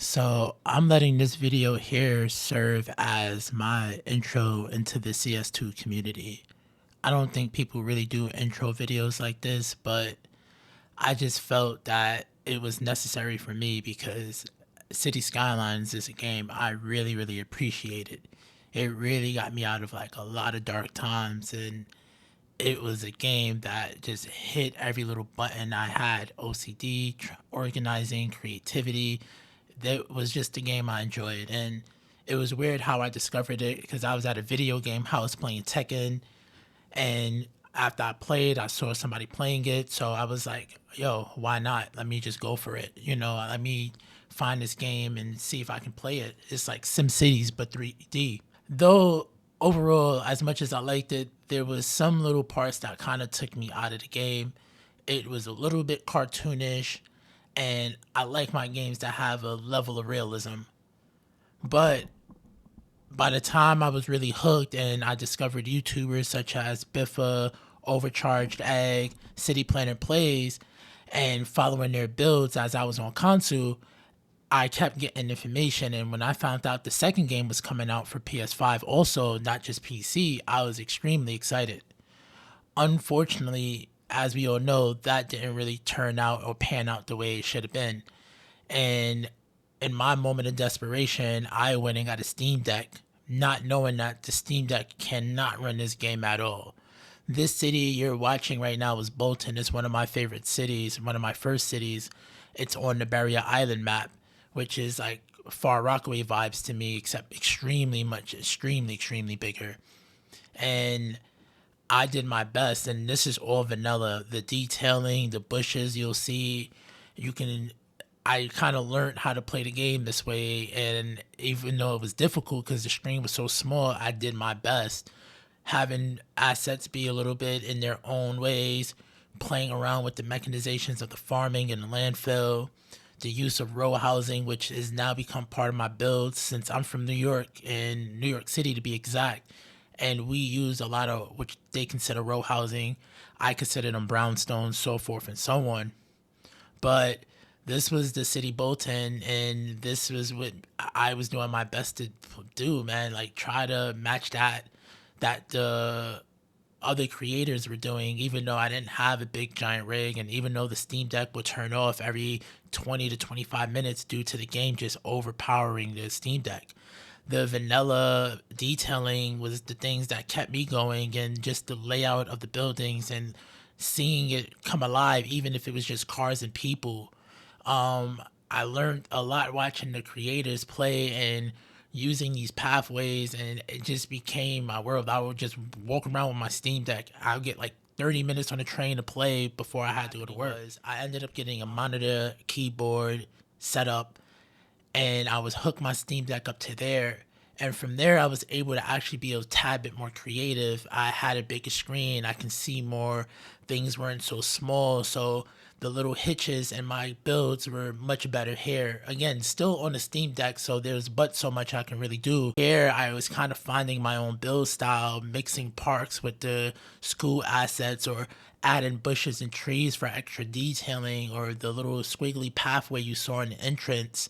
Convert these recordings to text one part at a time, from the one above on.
So I'm letting this video here serve as my intro into the CS2 community. I don't think people really do intro videos like this, but I just felt that it was necessary for me because City Skylines is a game I really, really appreciated. It really got me out of like a lot of dark times, and it was a game that just hit every little button I had: OCD, organizing, creativity. That was just a game I enjoyed. And it was weird how I discovered it because I was at a video game house playing Tekken. And after I played, I saw somebody playing it. So I was like, yo, why not? Let me just go for it. Let me find this game and see if I can play it. It's like SimCities, but 3D. Though overall, as much as I liked it, there was some little parts that kind of took me out of the game. It was a little bit cartoonish, and I like my games that have a level of realism. But by the time I was really hooked and I discovered YouTubers such as Biffa, Overcharged Egg, City Planner Plays, and following their builds as I was on console, I kept getting information. And when I found out the second game was coming out for PS5, also not just PC, I was extremely excited. Unfortunately, as we all know, that didn't really turn out or pan out the way it should have been. And in my moment of desperation, I went and got a Steam Deck, not knowing that the Steam Deck cannot run this game at all. This city you're watching right now is Bolton. It's one of my favorite cities, one of my first cities. It's on the Barrier Island map, which is like Far Rockaway vibes to me, except extremely bigger. And I did my best, and this is all vanilla. The detailing, the bushes you'll see, you can. I kind of learned how to play the game this way, and even though it was difficult because the screen was so small, I did my best. Having assets be a little bit in their own ways, playing around with the mechanizations of the farming and the landfill, the use of row housing, which has now become part of my build since I'm from New York, and New York City to be exact. And we use a lot of which they consider row housing. I consider them brownstones, so forth and so on. But this was the city Bolton, and this was what I was doing my best to do, man. Like try to match that the other creators were doing, even though I didn't have a big giant rig, and even though the Steam Deck would turn off every 20 to 25 minutes due to the game just overpowering the Steam Deck. The vanilla detailing was the things that kept me going, and just the layout of the buildings and seeing it come alive, even if it was just cars and people. I learned a lot watching the creators play and using these pathways, and it just became my world. I would just walk around with my Steam Deck. I would get like 30 minutes on the train to play before I had to go to work. I ended up getting a monitor, keyboard, setup, and I was hooked my Steam Deck up to there. And from there, I was able to actually be a tad bit more creative. I had a bigger screen. I can see more. Things weren't so small. So the little hitches in my builds were much better here. Again, still on the Steam Deck, so there's but so much I can really do. Here, I was kind of finding my own build style, mixing parks with the school assets, or adding bushes and trees for extra detailing, or the little squiggly pathway you saw in the entrance.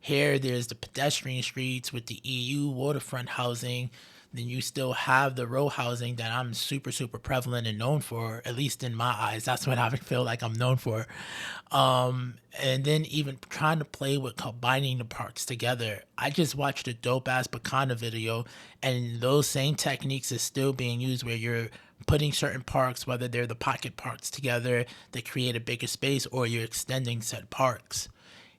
Here, there's the pedestrian streets with the EU waterfront housing. Then you still have the row housing that I'm super prevalent and known for, at least in my eyes. That's what I feel like I'm known for. And then even trying to play with combining the parks together. I just watched a dope ass Bacana video, and those same techniques is still being used where you're putting certain parks, whether they're the pocket parks together that create a bigger space, or you're extending said parks.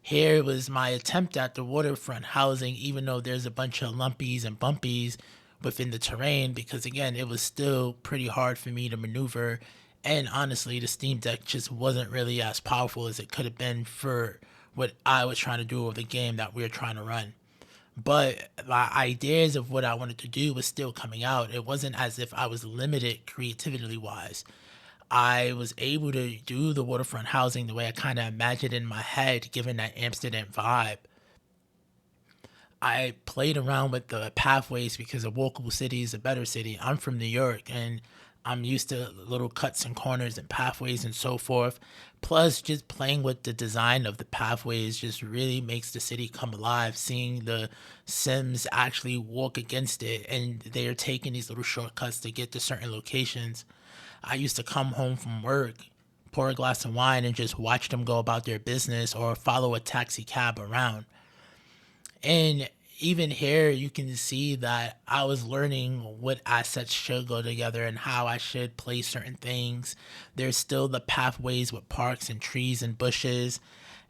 Here was my attempt at the waterfront housing, even though there's a bunch of lumpies and bumpies within the terrain, because again, it was still pretty hard for me to maneuver. And honestly, the Steam Deck just wasn't really as powerful as it could have been for what I was trying to do with the game that we were trying to run. But my ideas of what I wanted to do was still coming out. It wasn't as if I was limited creativity wise. I was able to do the waterfront housing the way I kind of imagined in my head, given that Amsterdam vibe. I played around with the pathways because a walkable city is a better city. I'm from New York, and I'm used to little cuts and corners and pathways and so forth. Plus, just playing with the design of the pathways just really makes the city come alive. Seeing the Sims actually walk against it and they're taking these little shortcuts to get to certain locations. I used to come home from work, pour a glass of wine, and just watch them go about their business or follow a taxi cab around. And even here, you can see that I was learning what assets should go together and how I should place certain things. There's still the pathways with parks and trees and bushes.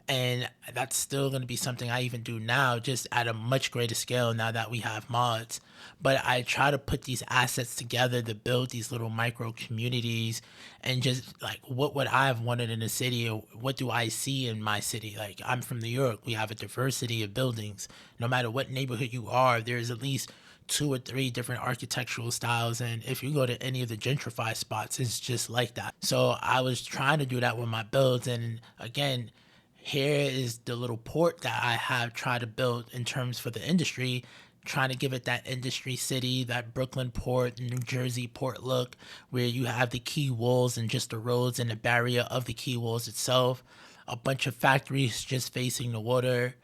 And that's still going to be something I even do now, just at a much greater scale now that we have mods. But I try to put these assets together to build these little micro communities and just like what would I have wanted in a city or what do I see in my city? Like I'm from New York, we have a diversity of buildings. No matter what neighborhood you are, there's at least two or three different architectural styles, and if you go to any of the gentrified spots it's just like that. So I was trying to do that with my builds, and again, here is the little port that I have tried to build in terms for the industry, trying to give it that industry city, that Brooklyn port, New Jersey port look, where you have the key walls and just the roads and the barrier of the key walls itself, a bunch of factories just facing the water.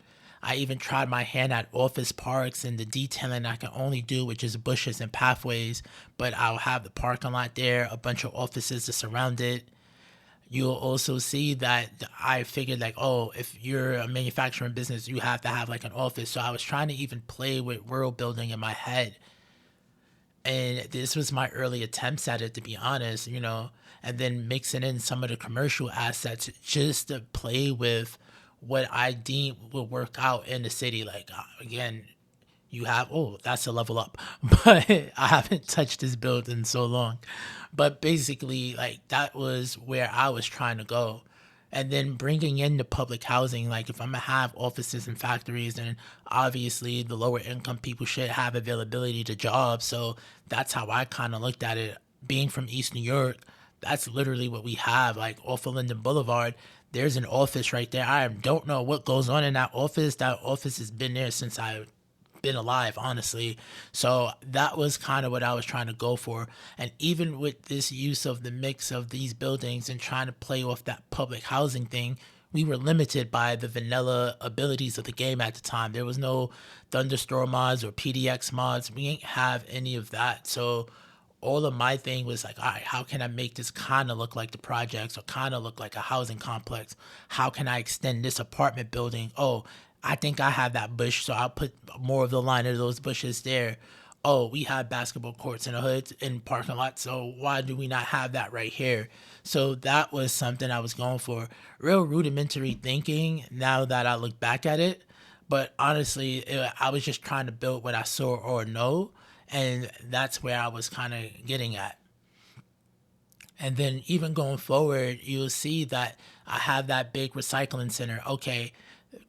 I even tried my hand at office parks and the detailing I can only do, which is bushes and pathways, but I'll have the parking lot there, a bunch of offices to surround it. You'll also see that I figured like, oh, if you're a manufacturing business, you have to have like an office. So I was trying to even play with world building in my head. And this was my early attempts at it, to be honest, and then mixing in some of the commercial assets just to play with what I deem will work out in the city. Like, again, you have, oh, that's a level up, but I haven't touched this build in so long. But basically, like, that was where I was trying to go. And then bringing in the public housing, like if I'm gonna have offices and factories, then obviously the lower income people should have availability to jobs. So that's how I kind of looked at it. Being from East New York, that's literally what we have. Like off of Linden Boulevard, there's an office right there. I don't know what goes on in that office. That office has been there since I been alive, honestly. So that was kind of what I was trying to go for. And even with this use of the mix of these buildings and trying to play off that public housing thing, we were limited by the vanilla abilities of the game at the time. There was no Thunderstorm mods or PDX mods. We ain't have any of that. So all of my thing was like, all right, how can I make this kind of look like the projects or kind of look like a housing complex? How can I extend this apartment building? Oh, I think I have that bush, so I'll put more of the line of those bushes there. Oh, we have basketball courts in the hoods in parking lots, so why do we not have that right here? So that was something I was going for. Real rudimentary thinking now that I look back at it. But honestly, I was just trying to build what I saw or know. And that's where I was kind of getting at. And then even going forward, you'll see that I have that big recycling center. Okay,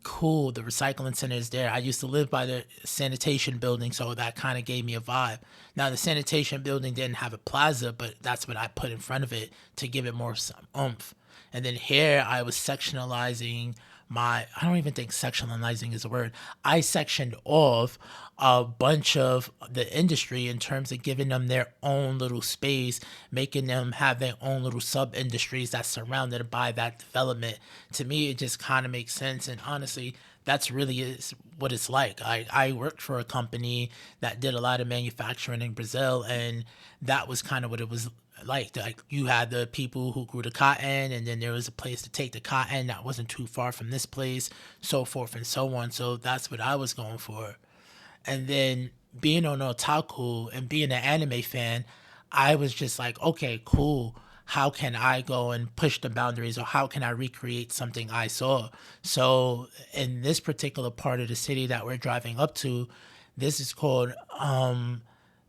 cool. The recycling center is there. I used to live by the sanitation building, so that kind of gave me a vibe. Now, the sanitation building didn't have a plaza, but that's what I put in front of it to give it more some oomph. And then here I was sectionalizing I don't even think sectionalizing is a word. I sectioned off a bunch of the industry in terms of giving them their own little space, making them have their own little sub industries that's surrounded by that development. To me, it just kind of makes sense. And honestly, that's really is what it's like. I worked for a company that did a lot of manufacturing in Brazil, and that was kind of what it was like you had the people who grew the cotton, and then there was a place to take the cotton that wasn't too far from this place, so forth and so on. So that's what I was going for. And then being on otaku and being an anime fan, I was just like, okay, cool. How can I go and push the boundaries, or how can I recreate something I saw? So in this particular part of the city that we're driving up to, this is called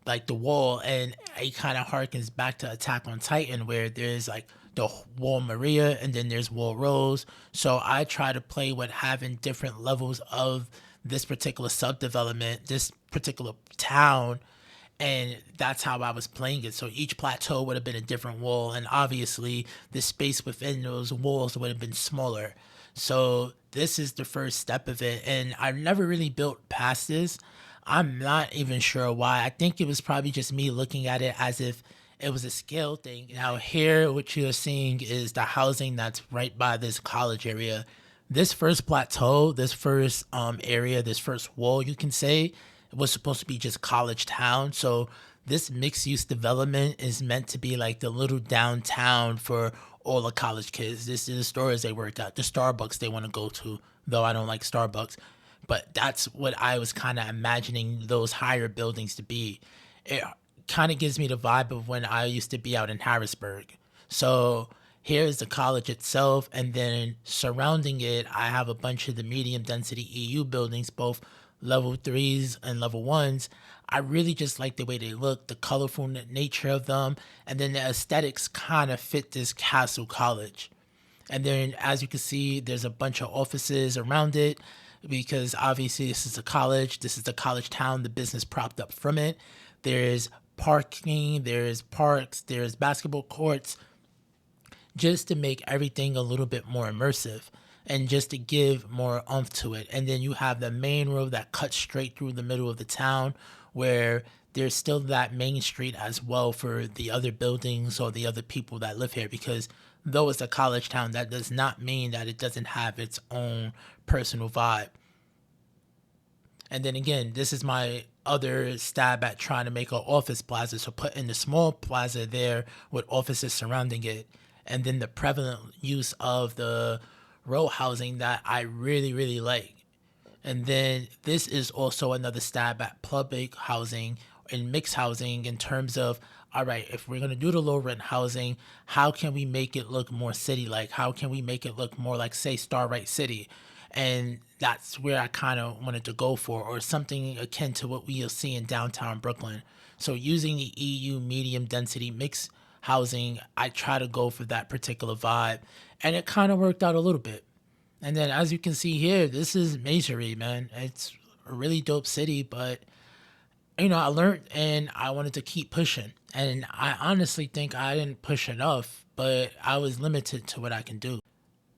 like the wall, and it kind of harkens back to Attack on Titan, where there's like the wall Maria and then there's wall Rose. So I try to play with having different levels of this particular subdevelopment, this particular town, and that's how I was playing it. So each plateau would have been a different wall, and obviously the space within those walls would have been smaller. So this is the first step of it, and I've never really built past this. I'm not even sure why. I think it was probably just me looking at it as if It was a scale thing. Now here, what you're seeing is the housing that's right by this college area. This first plateau, this first area, this first wall, you can say, was supposed to be just college town. So this mixed use development is meant to be like the little downtown for all the college kids. This is the stores they work at, the Starbucks they want to go to, though I don't like Starbucks. But that's what I was kind of imagining those higher buildings to be. It kind of gives me the vibe of when I used to be out in Harrisburg. So here's the college itself, and then surrounding it, I have a bunch of the medium density EU buildings, both level threes and level ones. I really just like the way they look, the colorful nature of them, and then the aesthetics kind of fit this castle college. And then, as you can see, there's a bunch of offices around it because obviously this is a college. This is the college town, the business propped up from it. There's parking, there's parks, there's basketball courts, just to make everything a little bit more immersive and just to give more oomph to it. And then you have the main road that cuts straight through the middle of the town where there's still that main street as well for the other buildings or the other people that live here, because though it's a college town, that does not mean that it doesn't have its own personal vibe. And then again, this is my other stab at trying to make an office plaza. So put in the small plaza there with offices surrounding it. And then the prevalent use of the row housing that I really, really like. And then this is also another stab at public housing and mixed housing in terms of, all right, if we're going to do the low rent housing, how can we make it look more city like? How can we make it look more like, say, Starlight City? And that's where I kind of wanted to go for, or something akin to what we'll see in downtown Brooklyn. So using the EU medium density mixed housing, I try to go for that particular vibe. And it kind of worked out a little bit. And then as you can see here, this is Masonry, man. It's a really dope city, but I learned and I wanted to keep pushing. And I honestly think I didn't push enough, but I was limited to what I can do.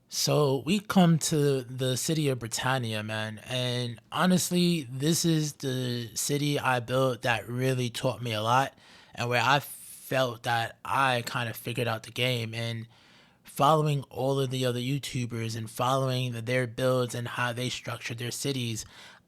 So we come to the city of Brittania, man. And honestly, this is the city I built that really taught me a lot and where I felt that I kind of figured out the game. And following all of the other YouTubers and following their builds and how they structure their cities,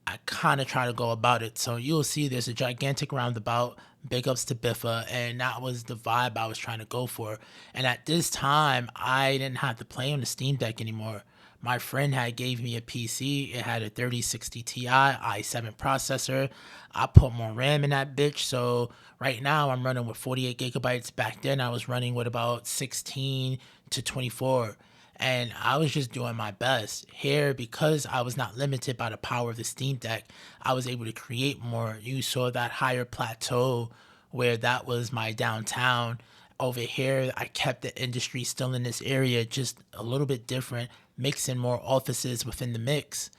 I kind of try to go about it. So you'll see there's a gigantic roundabout, big ups to Biffa, and that was the vibe I was trying to go for. And at this time, I didn't have to play on the Steam Deck anymore. My friend had gave me a PC. It had a 3060 Ti i7 processor. I put more RAM in that bitch. So right now I'm running with 48 gigabytes. Back then I was running with about 16 to 24. And I was just doing my best. Here, because I was not limited by the power of the Steam Deck, I was able to create more. You saw that higher plateau where that was my downtown. Over here, I kept the industry still in this area, just a little bit different, mixing more offices within the mix.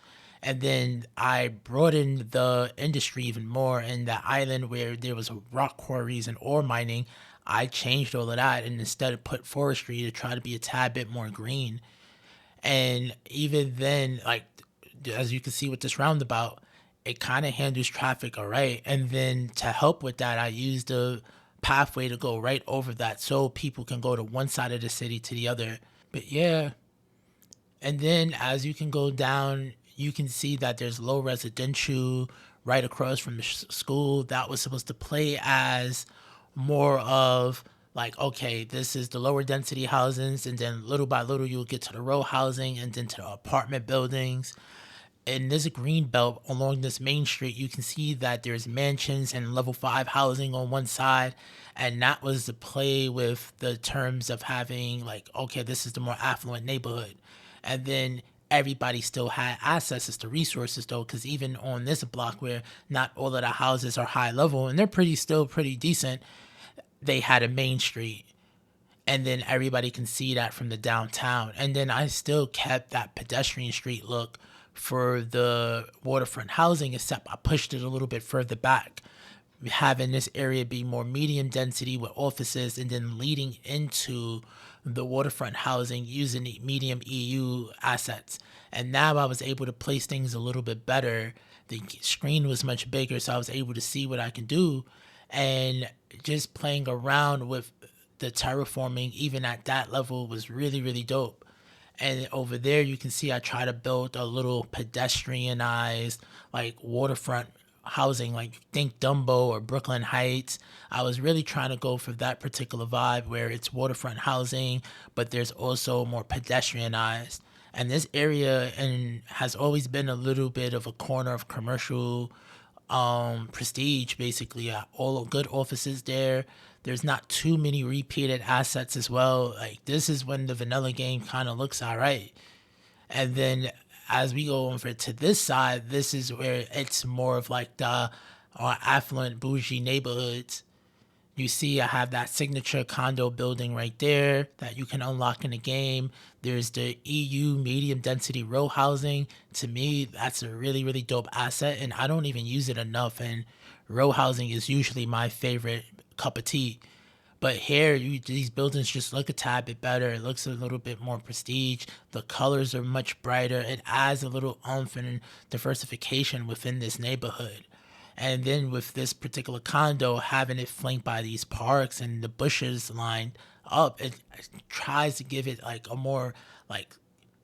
And then I broadened the industry even more in the island where there was rock quarries and ore mining. I changed all of that and instead of put forestry to try to be a tad bit more green. And even then, like, as you can see with this roundabout, it kind of handles traffic all right. And then to help with that, I used a pathway to go right over that so people can go to one side of the city to the other. But yeah, and then as you can go down, you can see that there's low residential right across from the school that was supposed to play as more of like, okay, this is the lower density housings, and then little by little you'll get to the row housing and then to the apartment buildings. In this green belt along this main street, you can see that there's mansions and level 5 housing on one side. And that was the play with the terms of having like, okay, this is the more affluent neighborhood. And then everybody still had access to resources though, because even on this block where not all of the houses are high level and they're pretty decent, they had a main street. And then everybody can see that from the downtown. And then I still kept that pedestrian street look for the waterfront housing, except I pushed it a little bit further back, having this area be more medium density with offices and then leading into the waterfront housing using the medium EU assets. And now I was able to place things a little bit better. The screen was much bigger, so I was able to see what I can do. And just playing around with the terraforming, even at that level, was really, really dope. And over there, you can see I try to build a little pedestrianized, like waterfront housing, like think Dumbo or Brooklyn Heights. I was really trying to go for that particular vibe where it's waterfront housing, but there's also more pedestrianized. And this area and has always been a little bit of a corner of commercial prestige. Basically, all good offices there. There's not too many repeated assets as well. Like this is when the vanilla game kind of looks all right. And then as we go over to this side, this is where it's more of like the affluent bougie neighborhoods. You see, I have that signature condo building right there that you can unlock in the game. There's the EU medium density row housing. To me, that's a really, really dope asset, and I don't even use it enough. And row housing is usually my favorite cup of tea. But here, these buildings just look a tad bit better. It looks a little bit more prestige. The colors are much brighter. It adds a little oomph and diversification within this neighborhood. And then with this particular condo, having it flanked by these parks and the bushes lined up, it tries to give it like a more like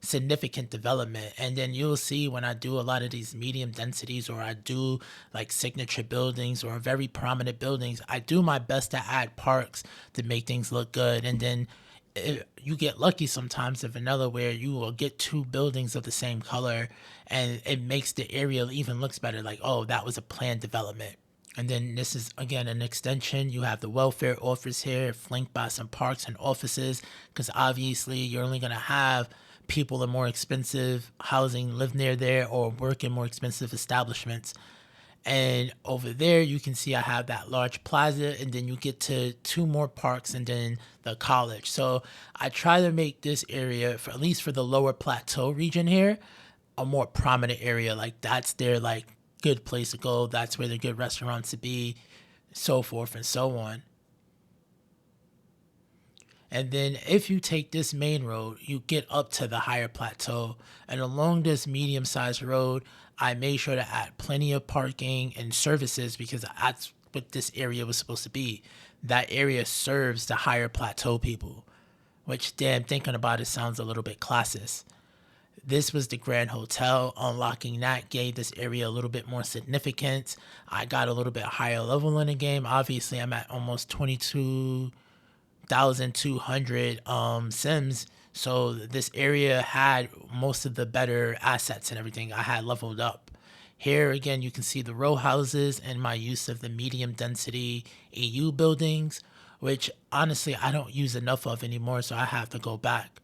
significant development. And then you'll see when I do a lot of these medium densities or I do like signature buildings or very prominent buildings, I do my best to add parks to make things look good. And then you get lucky sometimes in vanilla where you will get two buildings of the same color and it makes the area even looks better, like, oh, that was a planned development. And then this is again an extension. You have the welfare office here flanked by some parks and offices, because obviously you're only going to have people in more expensive housing live near there or work in more expensive establishments. And over there, you can see I have that large plaza, and then you get to two more parks and then the college. So I try to make this area, for at least for the lower plateau region here, a more prominent area. Like that's their like good place to go. That's where the good restaurants to be, so forth and so on. And then if you take this main road, you get up to the higher plateau. And along this medium sized road, I made sure to add plenty of parking and services because that's what this area was supposed to be. That area serves the higher plateau people, which, damn, thinking about it sounds a little bit classist. This was the Grand Hotel. Unlocking that gave this area a little bit more significance. I got a little bit higher level in the game. Obviously, I'm at almost 22,200 sims. So this area had most of the better assets and everything. I had leveled up. Here again, you can see the row houses and my use of the medium density EU buildings, which honestly I don't use enough of anymore, so I have to go back.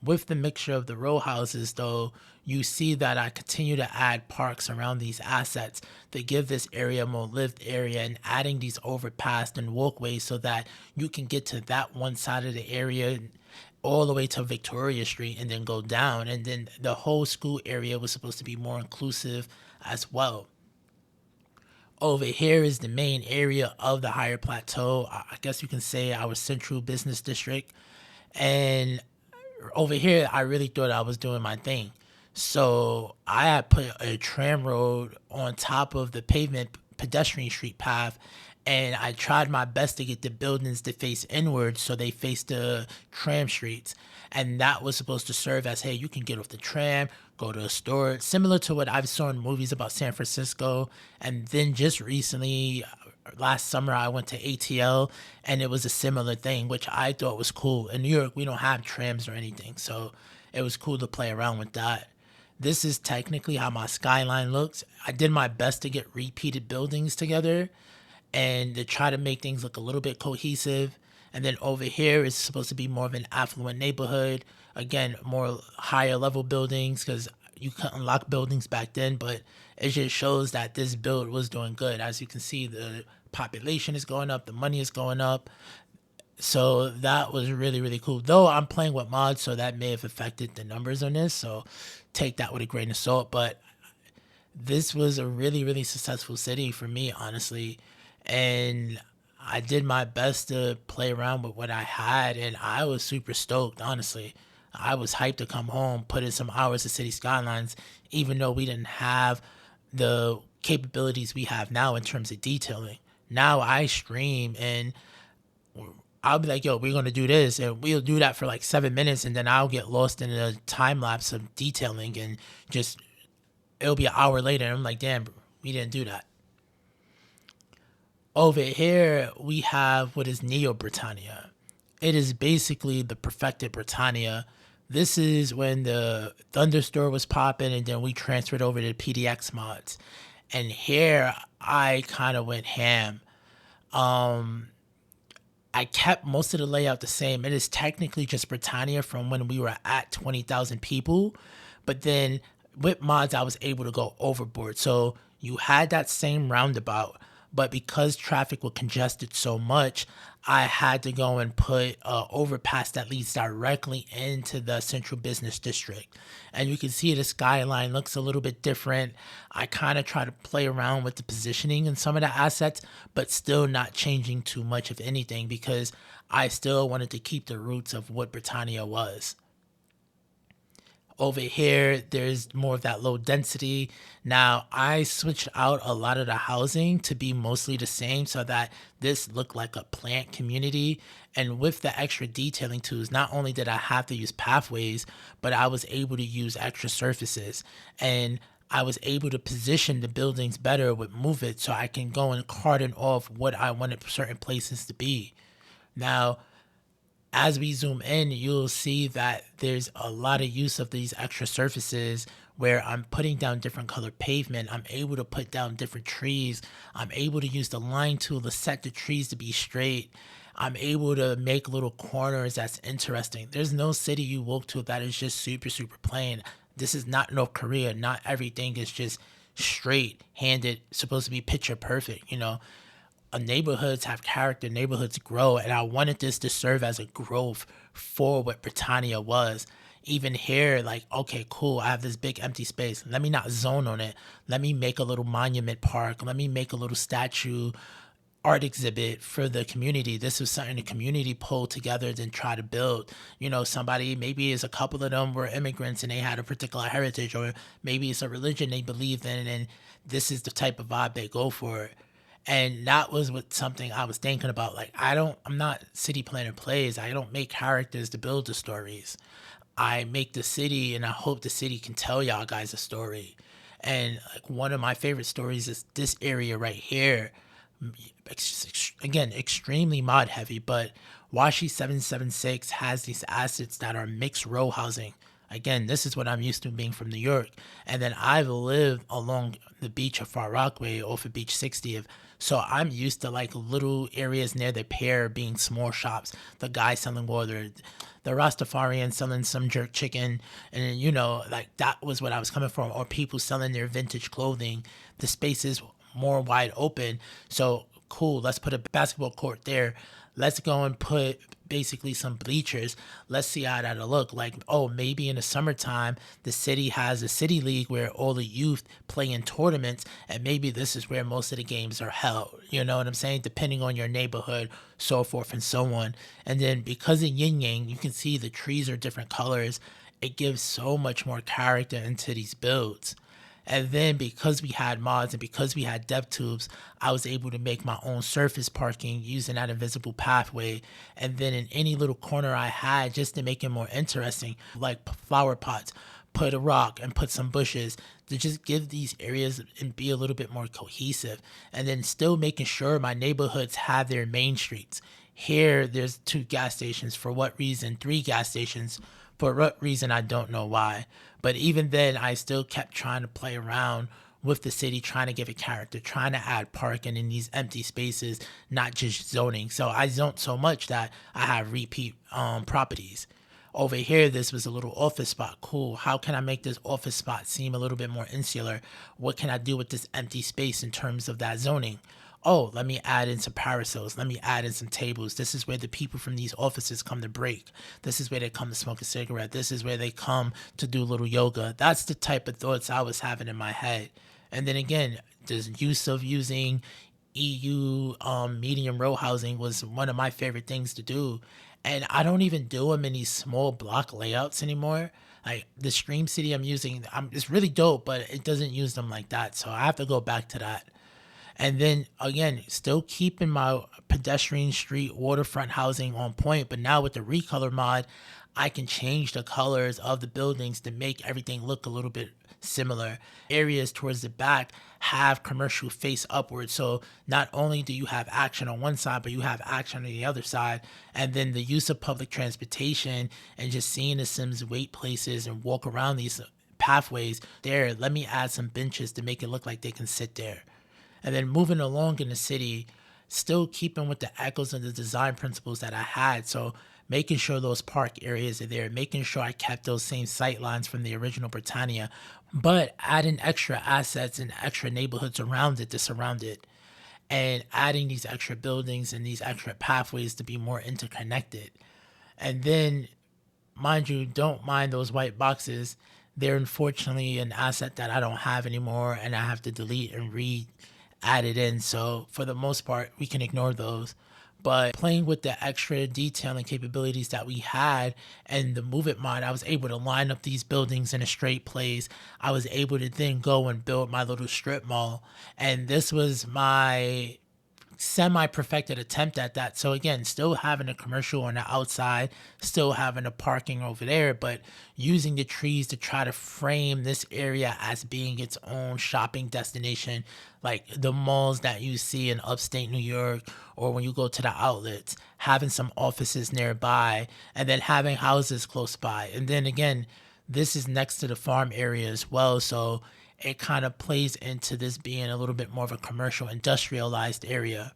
With the mixture of the row houses, though, you see that I continue to add parks around these assets to give this area a more lived area and adding these overpass and walkways so that you can get to that one side of the area all the way to Victoria Street and then go down. And then the whole school area was supposed to be more inclusive as well. Over here is the main area of the higher plateau. I guess you can say our central business district. And over here, I really thought I was doing my thing. So I had put a tram road on top of the pavement pedestrian street path, and I tried my best to get the buildings to face inward so they face the tram streets. And that was supposed to serve as, hey, you can get off the tram, go to a store, similar to what I've saw in movies about San Francisco. And then just recently, last summer, I went to ATL and it was a similar thing, which I thought was cool. In New York, we don't have trams or anything, so it was cool to play around with that. This is technically how my skyline looks. I did my best to get repeated buildings together and to try to make things look a little bit cohesive. And then over here is supposed to be more of an affluent neighborhood. Again, more higher level buildings because you couldn't unlock buildings back then, but it just shows that this build was doing good. As you can see, the population is going up, the money is going up. So that was really, really cool. Though I'm playing with mods, so that may have affected the numbers on this. So take that with a grain of salt. But this was a really, really successful city for me, honestly. And I did my best to play around with what I had, and I was super stoked, honestly. I was hyped to come home, put in some hours of City Skylines, even though we didn't have the capabilities we have now in terms of detailing. Now I stream and I'll be like, yo, we're gonna do this, and we'll do that for like 7 minutes, and then I'll get lost in a time lapse of detailing, and just it'll be an hour later, and I'm like, damn, we didn't do that. Over here, we have what is Neo Brittania. It is basically the perfected Brittania. This is when the Thunderstore was popping, and then we transferred over to PDX mods. And here, I kind of went ham. I kept most of the layout the same. It is technically just Britannia from when we were at 20,000 people. But then with mods, I was able to go overboard. So you had that same roundabout, but because traffic was congested so much, I had to go and put a overpass that leads directly into the central business district. And you can see the skyline looks a little bit different. I kind of try to play around with the positioning and some of the assets, but still not changing too much, if anything, because I still wanted to keep the roots of what Britannia was. Over here, there's more of that low density. Now, I switched out a lot of the housing to be mostly the same so that this looked like a plant community. And with the extra detailing tools, not only did I have to use pathways, but I was able to use extra surfaces. And I was able to position the buildings better with Move It so I can go and cordon off what I wanted certain places to be. Now, as we zoom in, you'll see that there's a lot of use of these extra surfaces where I'm putting down different color pavement. I'm able to put down different trees. I'm able to use the line tool to set the trees to be straight. I'm able to make little corners that's interesting. There's no city you walk to that is just super, super plain. This is not North Korea. Not everything is just straight handed, supposed to be picture perfect, neighborhoods have character, neighborhoods grow, and I wanted this to serve as a growth for what Britannia was. Even here, like, okay, cool, I have this big empty space. Let me not zone on it. Let me make a little monument park. Let me make a little statue art exhibit for the community. This was something the community pulled together and try to build. Somebody, maybe it's a couple of them were immigrants and they had a particular heritage, or maybe it's a religion they believed in, and this is the type of vibe they go for. And that was what something I was thinking about. Like, I'm not city planner plays. I don't make characters to build the stories. I make the city, and I hope the city can tell y'all guys a story. And like one of my favorite stories is this area right here. Again, extremely mod heavy, but Washi 776 has these assets that are mixed row housing. Again, this is what I'm used to being from New York. And then I've lived along the beach of Far Rockaway off of Beach 60th. So I'm used to like little areas near the pier being small shops. The guy selling water, the Rastafarian selling some jerk chicken. And then, like that was what I was coming from. Or people selling their vintage clothing. The space is more wide open. So cool, let's put a basketball court there. Let's go and put basically some bleachers. Let's see how that'll look. Like, oh, maybe in the summertime, the city has a city league where all the youth play in tournaments, and maybe this is where most of the games are held. You know what I'm saying? Depending on your neighborhood, so forth and so on. And then because of yin yang, you can see the trees are different colors. It gives so much more character into these builds. And then because we had mods and because we had dev tubes, I was able to make my own surface parking using that invisible pathway. And then in any little corner I had, just to make it more interesting, like flower pots, put a rock and put some bushes to just give these areas and be a little bit more cohesive. And then still making sure my neighborhoods have their main streets. Here, there's 2 gas stations. For what reason? 3 gas stations. For what reason, I don't know why. But even then, I still kept trying to play around with the city, trying to give it character, trying to add parking in these empty spaces, not just zoning. So I zoned so much that I have repeat properties. Over here, this was a little office spot. Cool. How can I make this office spot seem a little bit more insular? What can I do with this empty space in terms of that zoning? Oh, let me add in some parasols. Let me add in some tables. This is where the people from these offices come to break. This is where they come to smoke a cigarette. This is where they come to do a little yoga. That's the type of thoughts I was having in my head. And then again, the use of using EU medium row housing was one of my favorite things to do. And I don't even do them in these small block layouts anymore. Like the Stream City I'm using, it's really dope, but it doesn't use them like that. So I have to go back to that. And then again, still keeping my pedestrian street waterfront housing on point, but now with the recolor mod, I can change the colors of the buildings to make everything look a little bit similar. Areas towards the back have commercial face upwards. So not only do you have action on one side, but you have action on the other side. And then the use of public transportation and just seeing the Sims wait places and walk around these pathways there. Let me add some benches to make it look like they can sit there. And then moving along in the city, still keeping with the echoes of the design principles that I had. So making sure those park areas are there, making sure I kept those same sight lines from the original Brittania, but adding extra assets and extra neighborhoods around it to surround it, and adding these extra buildings and these extra pathways to be more interconnected. And then, mind you, don't mind those white boxes. They're unfortunately an asset that I don't have anymore, and I have to delete and re add it in. So for the most part, we can ignore those. But playing with the extra detailing capabilities that we had and the move it mod, I was able to line up these buildings in a straight place. I was able to then go and build my little strip mall. And this was my semi-perfected attempt at that. So again, still having a commercial on the outside, still having a parking over there, but using the trees to try to frame this area as being its own shopping destination, like the malls that you see in upstate New York, or when you go to the outlets, having some offices nearby, and then having houses close by. And then again, this is next to the farm area as well, so it kind of plays into this being a little bit more of a commercial industrialized area.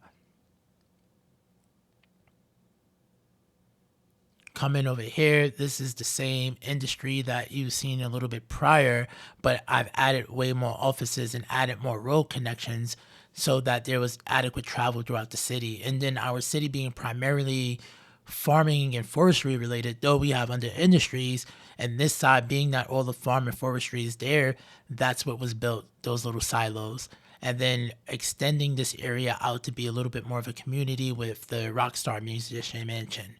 Coming over here, this is the same industry that you've seen a little bit prior, but I've added way more offices and added more road connections so that there was adequate travel throughout the city. And then our city being primarily farming and forestry related, though we have other industries, and this side being that all the farm and forestry is there, that's what was built, those little silos. And then extending this area out to be a little bit more of a community with the Rockstar Musician Mansion.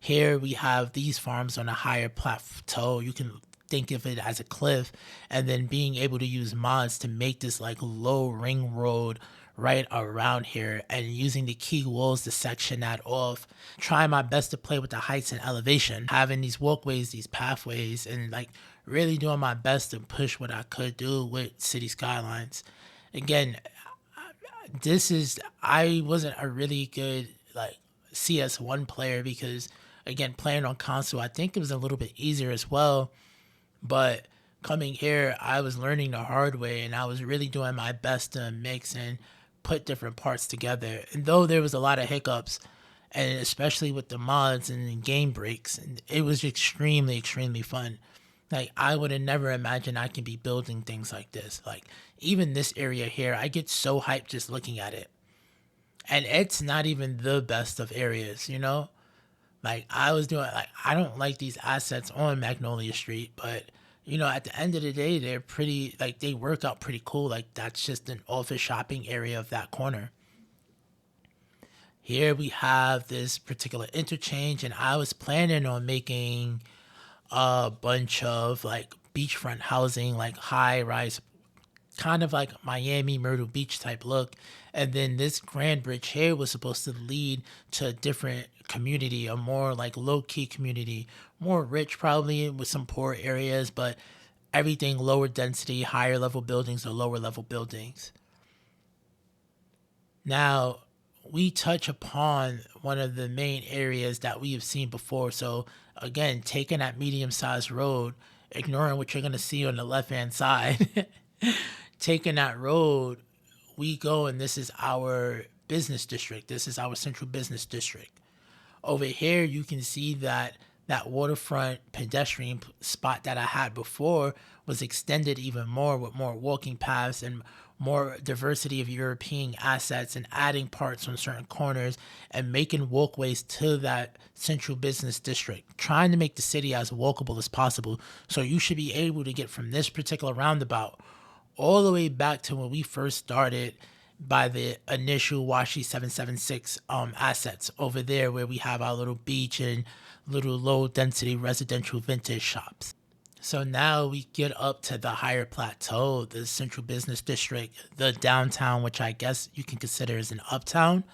Here we have these farms on a higher plateau. You can think of it as a cliff, and then being able to use mods to make this like low ring road right around here, and using the key walls to section that off. Trying my best to play with the heights and elevation, having these walkways, these pathways, and like really doing my best to push what I could do with City Skylines. Again, I wasn't a really good like CS1 player because again, playing on console, I think it was a little bit easier as well. But coming here, I was learning the hard way, and I was really doing my best to mix and put different parts together. And though there was a lot of hiccups, and especially with the mods and game breaks, and it was extremely, extremely fun. Like I would have never imagined I could be building things like this. Like even this area here, I get so hyped just looking at it. And it's not even the best of areas, you know? Like I was doing like I don't like these assets on Magnolia Street, but at the end of the day they're pretty like they work out pretty cool. Like that's just an office shopping area of that corner. Here we have this particular interchange, and I was planning on making a bunch of like beachfront housing, like high rise, kind of like Miami Myrtle Beach type look. And then this Grand Bridge here was supposed to lead to a different community, a more like low key community, more rich probably with some poor areas, but everything lower density, higher level buildings or lower level buildings. Now, we touch upon one of the main areas that we have seen before. So, again, taking that medium sized road, ignoring what you're going to see on the left hand side, taking that road, we go and this is our business district. This is our central business district. Over here, you can see that that waterfront pedestrian spot that I had before was extended even more with more walking paths and more diversity of European assets and adding parts on certain corners and making walkways to that central business district, trying to make the city as walkable as possible. So you should be able to get from this particular roundabout all the way back to when we first started by the initial Washi 776 assets over there where we have our little beach and little low density residential vintage shops. So now we get up to the higher plateau, the central business district, the downtown, which I guess you can consider as an uptown.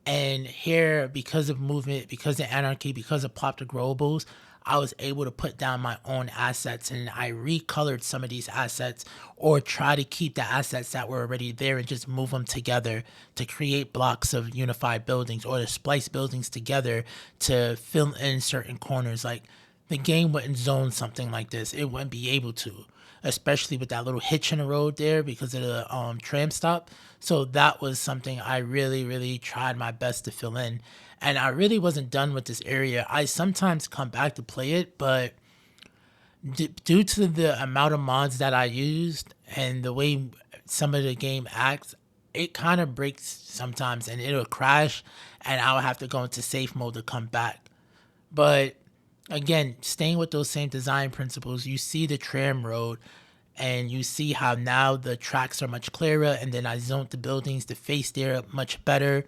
And here, because of movement, because of anarchy, because of plot to globals, I was able to put down my own assets and I recolored some of these assets or try to keep the assets that were already there and just move them together to create blocks of unified buildings or to splice buildings together to fill in certain corners. Like the game wouldn't zone something like this, it wouldn't be able to, especially with that little hitch in the road there because of the tram stop. So that was something I really, really tried my best to fill in. And I really wasn't done with this area. I sometimes come back to play it, but due to the amount of mods that I used and the way some of the game acts, it kind of breaks sometimes and it'll crash and I'll have to go into safe mode to come back. But again, staying with those same design principles, you see the tram road and you see how now the tracks are much clearer and then I zoned the buildings to face there much better.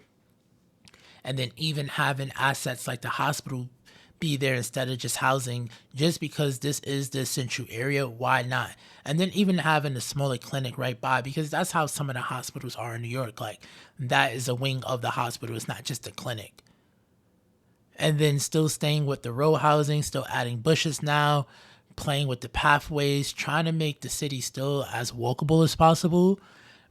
And then even having assets like the hospital be there instead of just housing, just because this is the essential area, why not? And then even having a smaller clinic right by, because that's how some of the hospitals are in New York. Like that is a wing of the hospital, it's not just a clinic. And then still staying with the row housing, still adding bushes now, playing with the pathways, trying to make the city still as walkable as possible,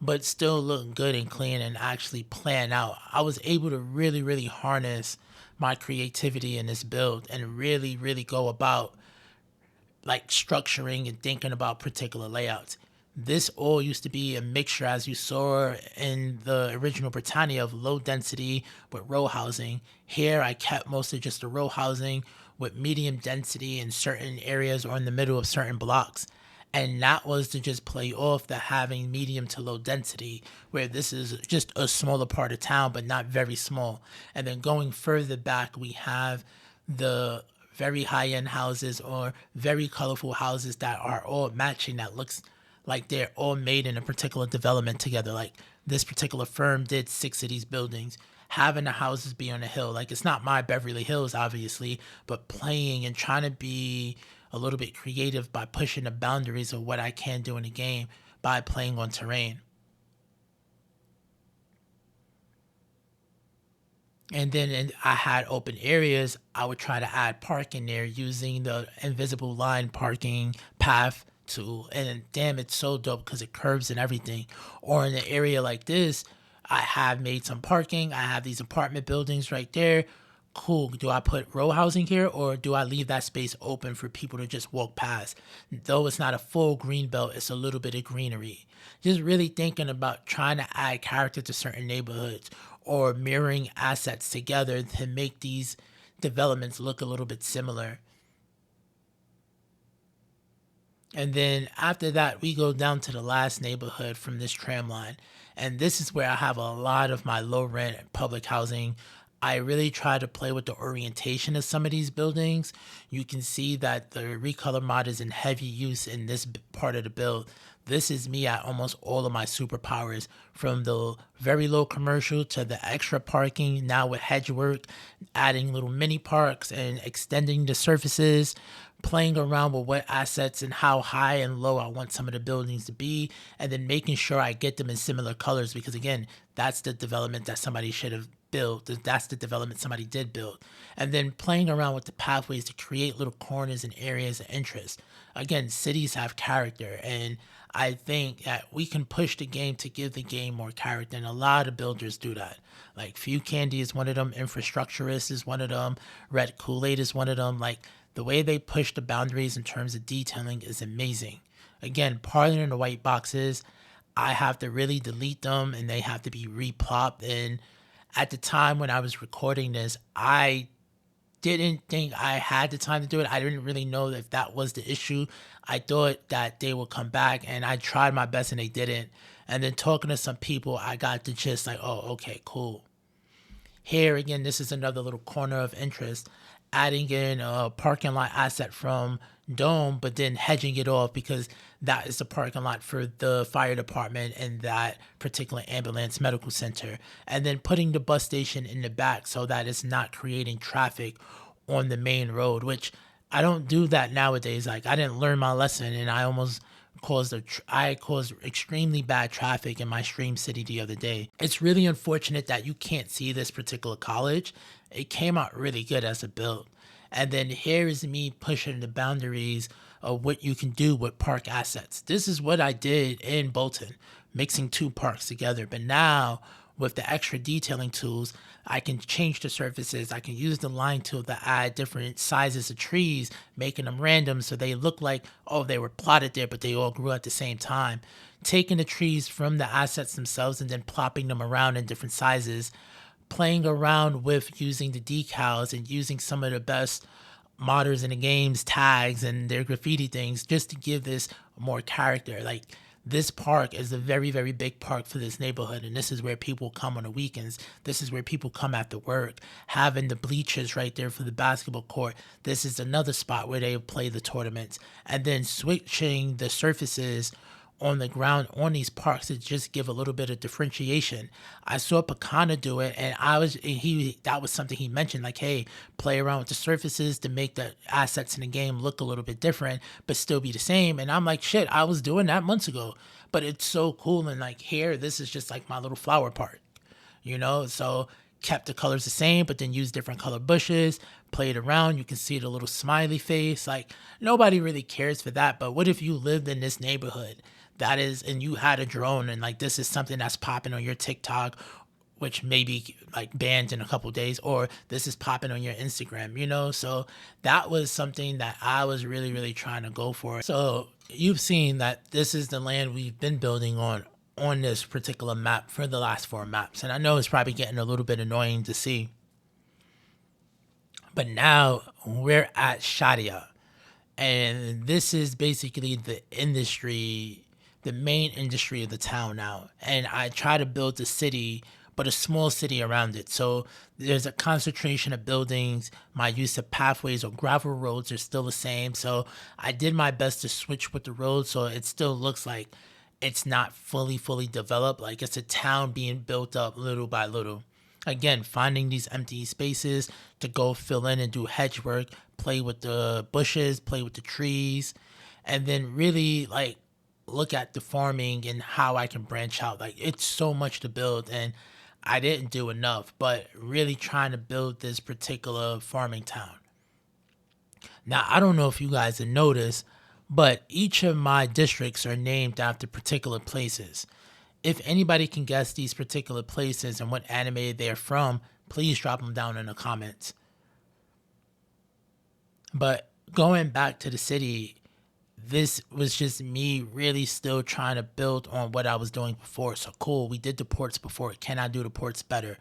but still look good and clean and actually plan out. I was able to really, really harness my creativity in this build and really, really go about like structuring and thinking about particular layouts. This all used to be a mixture, as you saw in the original Brittania, of low density with row housing. Here, I kept mostly just the row housing with medium density in certain areas or in the middle of certain blocks. And that was to just play off the having medium to low density, where this is just a smaller part of town, but not very small. And then going further back, we have the very high end houses or very colorful houses that are all matching, that looks like they're all made in a particular development together. Like this particular firm did 6 of these buildings, having the houses be on a hill. Like it's not my Beverly Hills, obviously, but playing and trying to be a little bit creative by pushing the boundaries of what I can do in a game by playing on terrain. And then I had open areas. I would try to add parking there using the invisible line parking path tool. And damn, it's so dope because it curves and everything. Or in an area like this, I have made some parking. I have these apartment buildings right there. Cool. Do I put row housing here or do I leave that space open for people to just walk past? Though it's not a full green belt, it's a little bit of greenery. Just really thinking about trying to add character to certain neighborhoods or mirroring assets together to make these developments look a little bit similar. And then after that, we go down to the last neighborhood from this tram line. And this is where I have a lot of my low rent public housing. I really try to play with the orientation of some of these buildings. You can see that the recolor mod is in heavy use in this part of the build. This is me at almost all of my superpowers, from the very low commercial to the extra parking, now with hedge work, adding little mini parks and extending the surfaces, playing around with what assets and how high and low I want some of the buildings to be, and then making sure I get them in similar colors because, again, that's the development that somebody should have built. That's the development somebody did build. And then playing around with the pathways to create little corners and areas of interest. Again, cities have character, and I think that we can push the game to give the game more character, and a lot of builders do that. Like Few Candy is one of them, Infrastructurist is one of them, Red Kool-Aid is one of them. Like the way they push the boundaries in terms of detailing is amazing. Again, parting the white boxes, I have to really delete them and they have to be replopped. And at the time when I was recording this, I didn't think I had the time to do it. I didn't really know if that was the issue. I thought that they would come back and I tried my best and they didn't. And then talking to some people, I got the gist like, oh, okay, cool. Here again, this is another little corner of interest, adding in a parking lot asset from Dome, but then hedging it off because that is the parking lot for the fire department and that particular ambulance medical center. And then putting the bus station in the back so that it's not creating traffic on the main road, which I don't do that nowadays. Like I didn't learn my lesson, and I almost I caused extremely bad traffic in my stream city the other day. It's really unfortunate that you can't see this particular college. It came out really good as a build, and then here is me pushing the boundaries of what you can do with park assets. This is what I did in Bolton, mixing two parks together. But now with the extra detailing tools, I can change the surfaces. I can use the line tool to add different sizes of trees, making them random so they look like, oh, they were plotted there, but they all grew at the same time. Taking the trees from the assets themselves and then plopping them around in different sizes, playing around with using the decals and using some of the best modders in the game's tags and their graffiti things just to give this more character. Like this park is a very, very big park for this neighborhood, and this is where people come on the weekends. This is where people come after work. Having the bleachers right there for the basketball court, this is another spot where they play the tournaments. And then switching the surfaces on the ground on these parks to just give a little bit of differentiation. I saw Picana do it, and he that was something he mentioned, like, hey, play around with the surfaces to make the assets in the game look a little bit different but still be the same. And I'm like, shit, I was doing that months ago, but it's so cool. And like here, this is just like my little flower park, so kept the colors the same but then used different color bushes, played around. You can see the little smiley face. Like nobody really cares for that, but what if you lived in this neighborhood that is, and you had a drone, and like this is something that's popping on your TikTok, which may be like banned in a couple days, or this is popping on your Instagram, So that was something that I was really, really trying to go for. So you've seen that this is the land we've been building on this particular map for the last 4 maps. And I know it's probably getting a little bit annoying to see. But now we're at Shadia. And this is basically the industry, the main industry of the town now. And I try to build a city, but a small city around it. So there's a concentration of buildings. My use of pathways or gravel roads are still the same. So I did my best to switch with the roads so it still looks like it's not fully developed. Like it's a town being built up little by little. Again, finding these empty spaces to go fill in and do hedge work, play with the bushes, play with the trees, and then really like look at the farming and how I can branch out. Like it's so much to build, and I didn't do enough, but really trying to build this particular farming town. Now, I don't know if you guys have noticed, but each of my districts are named after particular places. If anybody can guess these particular places and what anime they're from, please drop them down in the comments. But going back to the city, this was just me really still trying to build on what I was doing before. So cool, we did the ports before. Can I do the ports better?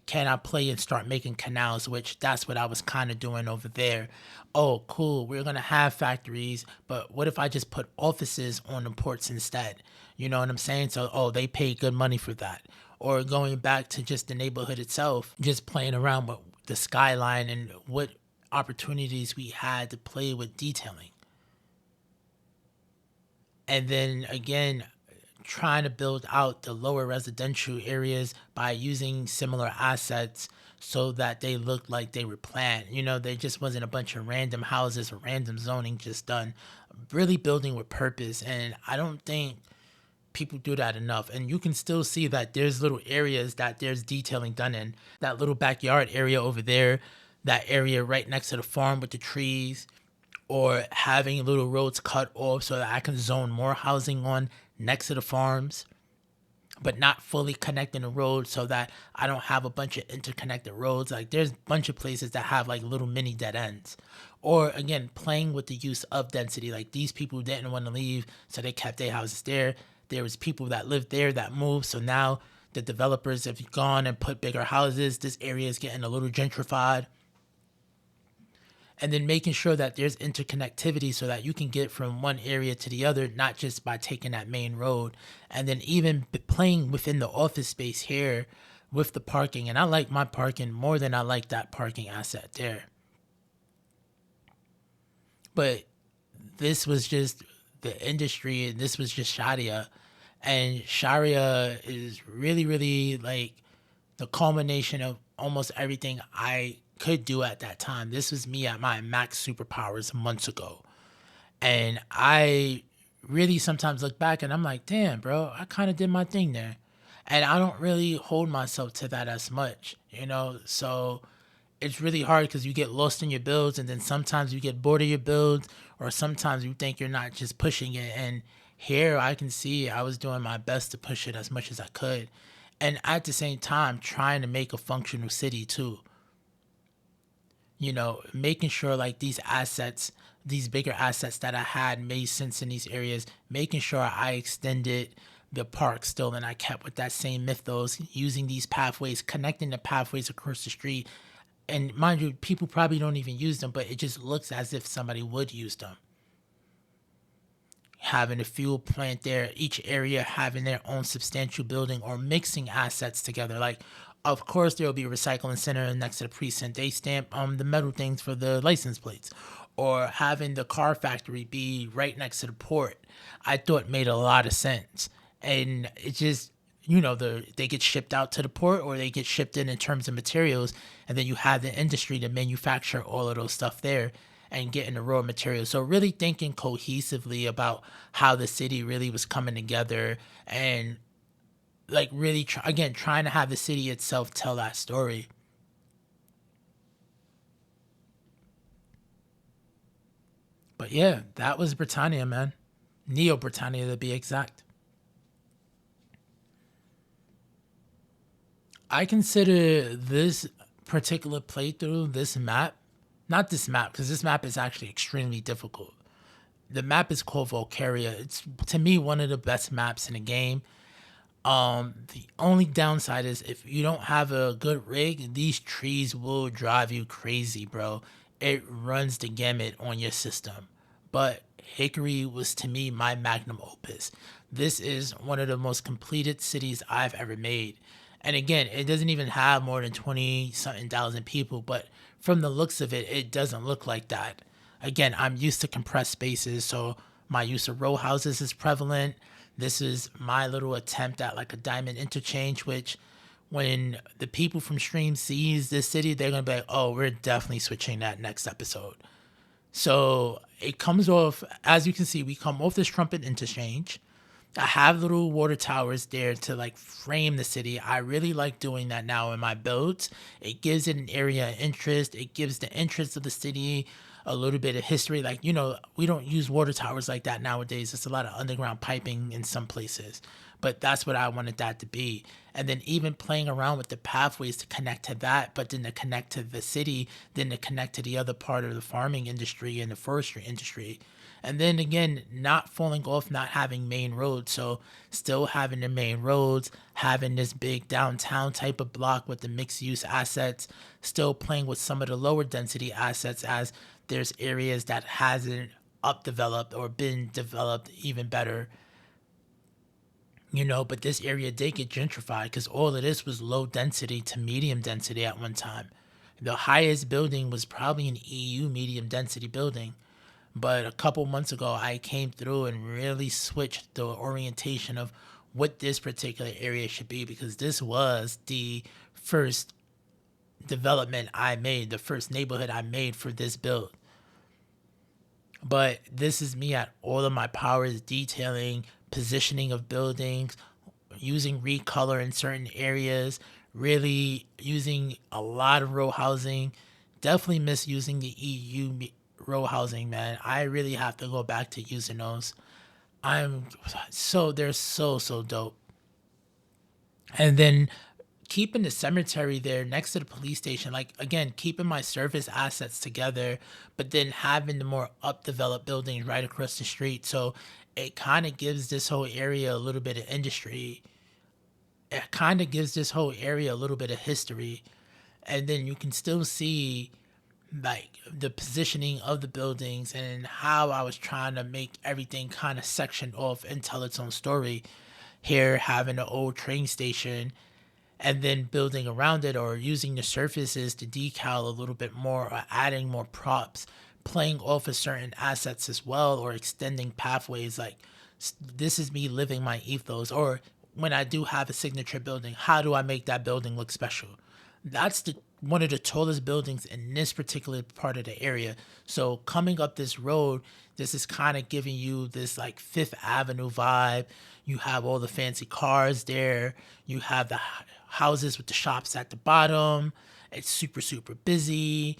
Can I play and start making canals, which that's what I was kind of doing over there. Oh, cool, we're going to have factories, but what if I just put offices on the ports instead? You know what I'm saying? So, oh, they pay good money for that. Or going back to just the neighborhood itself, just playing around with the skyline and what opportunities we had to play with detailing. And then again, trying to build out the lower residential areas by using similar assets so that they looked like they were planned. There just wasn't a bunch of random houses or random zoning just done. Really building with purpose. And I don't think people do that enough. And you can still see that there's little areas that there's detailing done in. That little backyard area over there, that area right next to the farm with the trees, or having little roads cut off so that I can zone more housing on next to the farms, but not fully connecting the road so that I don't have a bunch of interconnected roads. Like there's a bunch of places that have like little mini dead ends. Or again, playing with the use of density. Like these people didn't want to leave, so they kept their houses there. There was people that lived there that moved, so now the developers have gone and put bigger houses. This area is getting a little gentrified. And then making sure that there's interconnectivity so that you can get from one area to the other, not just by taking that main road. And then even playing within the office space here with the parking. And I like my parking more than I like that parking asset there. But this was just the industry, and this was just Sharia. And Sharia is really, really like the culmination of almost everything I could do at that time. This was me at my max superpowers months ago. And I really sometimes look back and I'm like, damn, bro, I kind of did my thing there. And I don't really hold myself to that as much, you know? So it's really hard because you get lost in your builds, and then sometimes you get bored of your builds, or sometimes you think you're not just pushing it. And here I can see I was doing my best to push it as much as I could. And at the same time, trying to make a functional city too, making sure like these assets, these bigger assets that I had made sense in these areas, making sure I extended the park still and I kept with that same mythos, using these pathways, connecting the pathways across the street. And mind you, people probably don't even use them, but it just looks as if somebody would use them. Having a fuel plant there, each area having their own substantial building, or mixing assets together. Like, of course, there will be a recycling center next to the precinct. They stamp the metal things for the license plates, or having the car factory be right next to the port. I thought made a lot of sense, and it just they get shipped out to the port, or they get shipped in terms of materials, and then you have the industry to manufacture all of those stuff there and getting the raw materials. So really thinking cohesively about how the city really was coming together, and like really trying to have the city itself tell that story. But yeah, that was Britannia, man. Neo Britannia to be exact. I consider this particular playthrough, this map, not this map, because this map is actually extremely difficult. The map is called Volcaria. It's to me one of the best maps in the game. The only downside is if you don't have a good rig, these trees will drive you crazy, bro. It runs the gamut on your system. But Hickory was to me my magnum opus. This is one of the most completed cities I've ever made. And again, it doesn't even have more than 20 something thousand people, but from the looks of it, it doesn't look like that. Again, I'm used to compressed spaces, so my use of row houses is prevalent. This is my little attempt at like a diamond interchange, which when the people from Stream sees this city, they're gonna be like, oh, we're definitely switching that next episode. So it comes off, as you can see, we come off this trumpet interchange. I have little water towers there to like frame the city. I really like doing that now in my builds. It gives it an area of interest. It gives the interest of the city a little bit of history. Like, we don't use water towers like that nowadays. It's a lot of underground piping in some places. But that's what I wanted that to be. And then even playing around with the pathways to connect to that, but then to connect to the city, then to connect to the other part of the farming industry and the forestry industry. And then again, not falling off, not having main roads. So still having the main roads, having this big downtown type of block with the mixed use assets, still playing with some of the lower density assets as there's areas that hasn't up developed or been developed even better. But this area did get gentrified because all of this was low density to medium density at one time. The highest building was probably an EU medium density building. But a couple months ago, I came through and really switched the orientation of what this particular area should be, because this was the first development I made, the first neighborhood I made for this build. But this is me at all of my powers, detailing, positioning of buildings, using recolor in certain areas, really using a lot of row housing. Definitely misusing the EU row housing, man. I really have to go back to using those. They're so dope. And then keeping the cemetery there next to the police station, like again, keeping my service assets together, but then having the more up developed buildings right across the street. So it kind of gives this whole area a little bit of industry. It kind of gives this whole area a little bit of history. And then you can still see like the positioning of the buildings and how I was trying to make everything kind of sectioned off and tell its own story. Here, having an old train station and then building around it, or using the surfaces to decal a little bit more, or adding more props, playing off of certain assets as well, or extending pathways. Like, this is me living my ethos. Or when I do have a signature building, how do I make that building look special? That's the one of the tallest buildings in this particular part of the area. So coming up this road, this is kind of giving you this like Fifth Avenue vibe. You have all the fancy cars there. You have the houses with the shops at the bottom. It's super, super busy.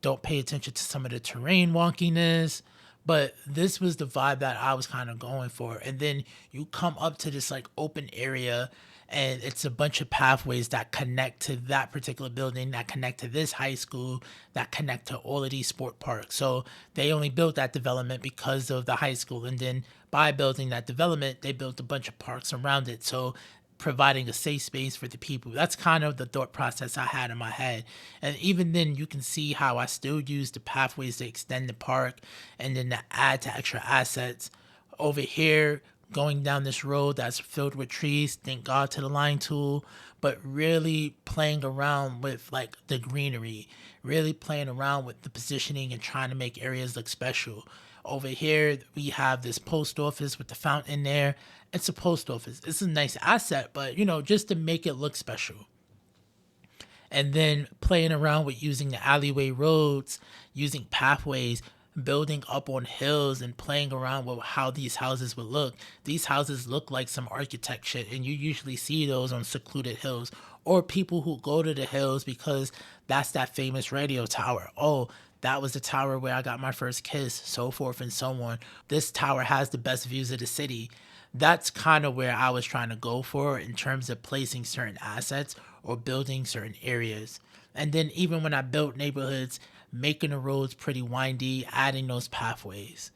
Don't pay attention to some of the terrain wonkiness. But this was the vibe that I was kind of going for. And then you come up to this like open area, and it's a bunch of pathways that connect to that particular building, that connect to this high school, that connect to all of these sport parks. So they only built that development because of the high school. And then by building that development, they built a bunch of parks around it. So providing a safe space for the people. That's kind of the thought process I had in my head. And even then, you can see how I still use the pathways to extend the park and then to add to extra assets. Over here, going down this road that's filled with trees, thank God to the line tool, but really playing around with like the greenery, really playing around with the positioning and trying to make areas look special. Over here, we have this post office with the fountain there. It's a post office. It's a nice asset, but just to make it look special. And then playing around with using the alleyway roads, using pathways, building up on hills and playing around with how these houses would look. These houses look like some architect shit, and you usually see those on secluded hills or people who go to the hills because that's that famous radio tower. Oh, that was the tower where I got my first kiss, so forth and so on. This tower has the best views of the city. That's kind of where I was trying to go for in terms of placing certain assets or building certain areas. And then even when I built neighborhoods, making the roads pretty windy, adding those pathways.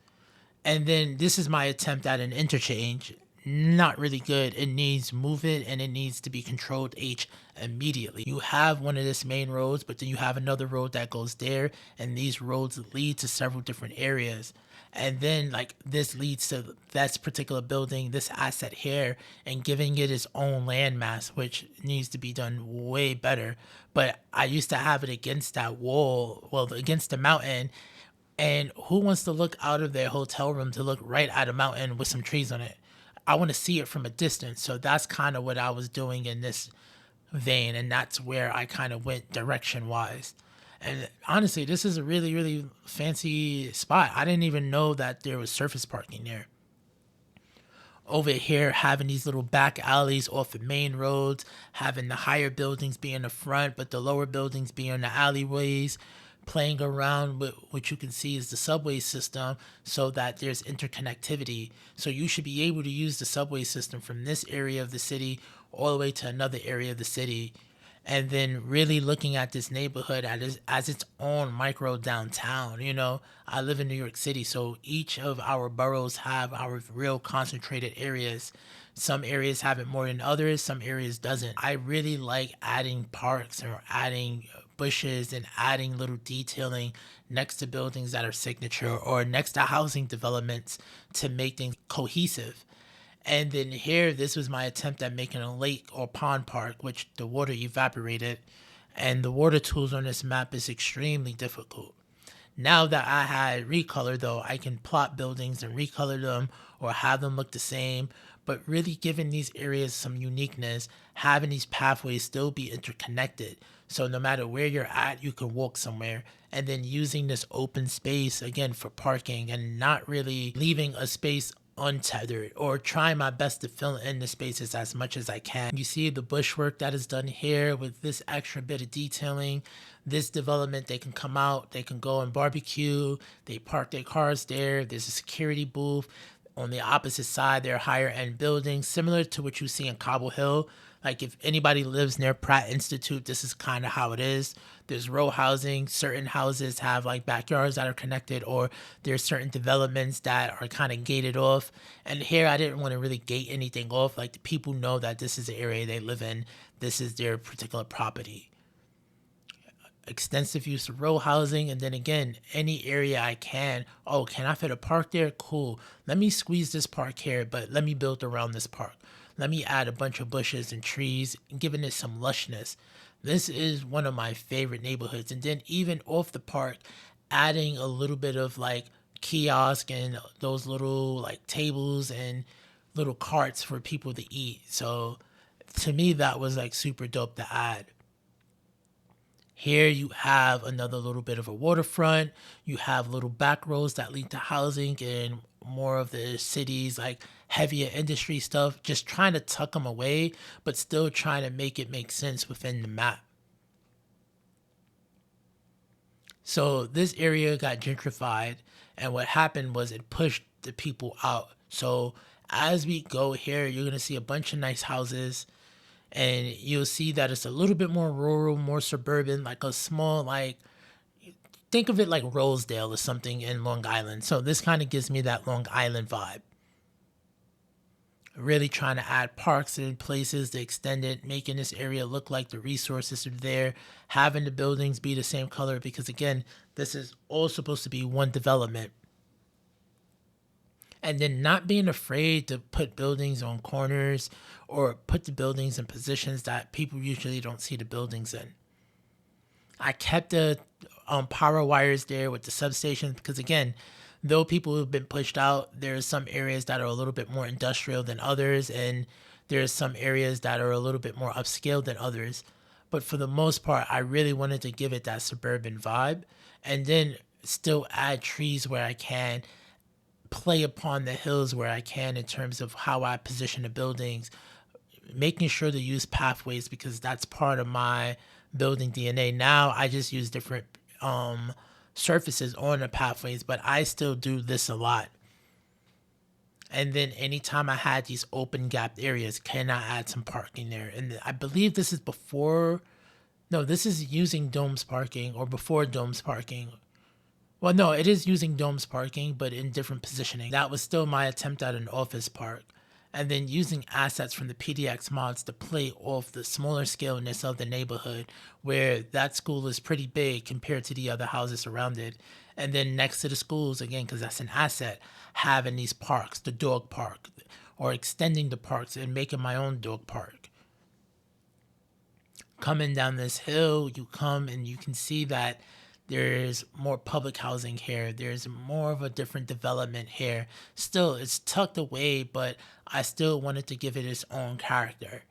And then this is my attempt at an interchange. Not really good. It needs movement and it needs to be controlled H immediately. You have one of this main roads, but then you have another road that goes there, and these roads lead to several different areas. And then like this leads to this particular building, this asset here, and giving it its own landmass, which needs to be done way better. But I used to have it against that wall, well, against the mountain. And who wants to look out of their hotel room to look right at a mountain with some trees on it? I want to see it from a distance. So that's kind of what I was doing in this vein. And that's where I kind of went direction wise. And honestly, this is a really, really fancy spot. I didn't even know that there was surface parking there. Over here, having these little back alleys off the main roads, having the higher buildings be in the front, but the lower buildings be in the alleyways, playing around with what you can see is the subway system so that there's interconnectivity. So you should be able to use the subway system from this area of the city all the way to another area of the city. And then really looking at this neighborhood as its own micro downtown. I live in New York City, so each of our boroughs have our real concentrated areas. Some areas have it more than others, some areas doesn't. I really like adding parks or adding bushes and adding little detailing next to buildings that are signature or next to housing developments to make things cohesive. And then here, this was my attempt at making a lake or pond park, which the water evaporated. And the water tools on this map is extremely difficult. Now that I had recolor, though, I can plot buildings and recolor them or have them look the same, but really giving these areas some uniqueness, having these pathways still be interconnected. So no matter where you're at, you can walk somewhere. And then using this open space, again, for parking and not really leaving a space untethered or trying my best to fill in the spaces as much as I can. You see the bushwork that is done here with this extra bit of detailing. This development, they can come out, they can go and barbecue, they park their cars there. There's a security booth. On the opposite side, there are higher end buildings similar to what you see in Cobble Hill. Like if anybody lives near Pratt Institute, this is kind of how it is. There's row housing. Certain houses have like backyards that are connected, or there's certain developments that are kind of gated off. And here I didn't want to really gate anything off. Like the people know that this is the area they live in. This is their particular property. Extensive use of row housing, and then again, any area I can. Oh, can I fit a park there? Cool. Let me squeeze this park here, but let me build around this park. Let me add a bunch of bushes and trees, giving it some lushness. This is one of my favorite neighborhoods. And then even off the park, adding a little bit of like kiosk and those little like tables and little carts for people to eat. So to me, that was like super dope to add. Here you have another little bit of a waterfront. You have little back roads that lead to housing and more of the city's like heavier industry stuff, just trying to tuck them away, but still trying to make it make sense within the map. So this area got gentrified, and what happened was it pushed the people out. So as we go here, you're gonna see a bunch of nice houses, and you'll see that it's a little bit more rural, more suburban, like a small like think of it like Rosedale or something in Long Island. So this kind of gives me that Long Island vibe. Really trying to add parks and places to extend it, making this area look like the resources are there, having the buildings be the same color because again, this is all supposed to be one development. And then not being afraid to put buildings on corners or put the buildings in positions that people usually don't see the buildings in. I kept the power wires there with the substations because again, though people have been pushed out, there's some areas that are a little bit more industrial than others, and there's some areas that are a little bit more upscale than others. But for the most part, I really wanted to give it that suburban vibe, and then still add trees where I can, play upon the hills where I can in terms of how I position the buildings, making sure to use pathways because that's part of my building DNA. Now I just use different surfaces on the pathways, but I still do this a lot. And then anytime I had these open gapped areas, can I add some parking there? And I believe this is before, no, this is using domes parking or before domes parking. Well, no, it is using domes parking, but in different positioning. That was still my attempt at an office park. And then using assets from the PDX mods to play off the smaller scaleness of the neighborhood, where that school is pretty big compared to the other houses around it. And then next to the schools, again, because that's an asset, having these parks, the dog park, or extending the parks and making my own dog park. Coming down this hill, you come and you can see that there's more public housing here. There's more of a different development here. Still, it's tucked away, but I still wanted to give it its own character.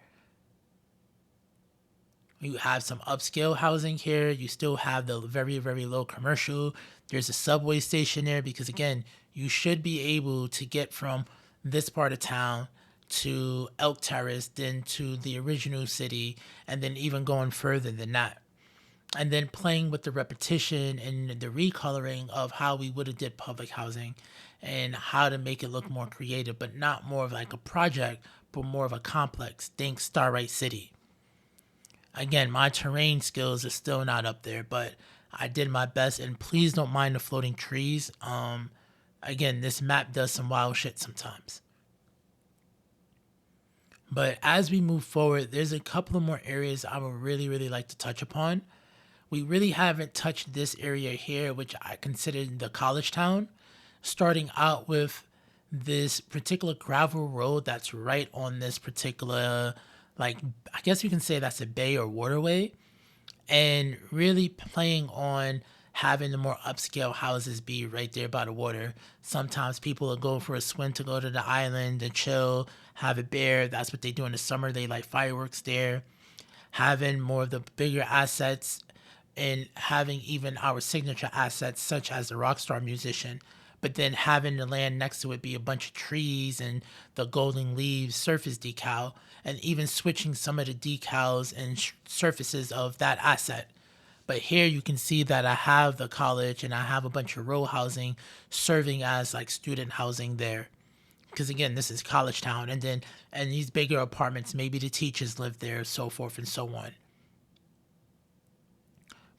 You have some upscale housing here. You still have the very, very low commercial. There's a subway station there because, again, you should be able to get from this part of town to Elk Terrace, then to the original city, and then even going further than that. And then playing with the repetition and the recoloring of how we would have did public housing and how to make it look more creative, but not more of like a project, but more of a complex. Think Starlight City. Again, my terrain skills are still not up there, but I did my best. And please don't mind the floating trees. Again, this map does some wild shit sometimes. But as we move forward, there's a couple of more areas I would really, really like to touch upon. We really haven't touched this area here, which I consider the college town, starting out with this particular gravel road that's right on this particular, like, I guess you can say that's a bay or waterway, and really playing on having the more upscale houses be right there by the water. Sometimes people will go for a swim to go to the island and chill, have a beer. That's what they do in the summer. They light fireworks there. Having more of the bigger assets and having even our signature assets such as the Rockstar Musician, but then having the land next to it be a bunch of trees and the golden leaves surface decal, and even switching some of the decals and surfaces of that asset. But here you can see that I have the college and I have a bunch of row housing serving as like student housing there. Because again, this is college town, and then and these bigger apartments, maybe the teachers live there, so forth and so on.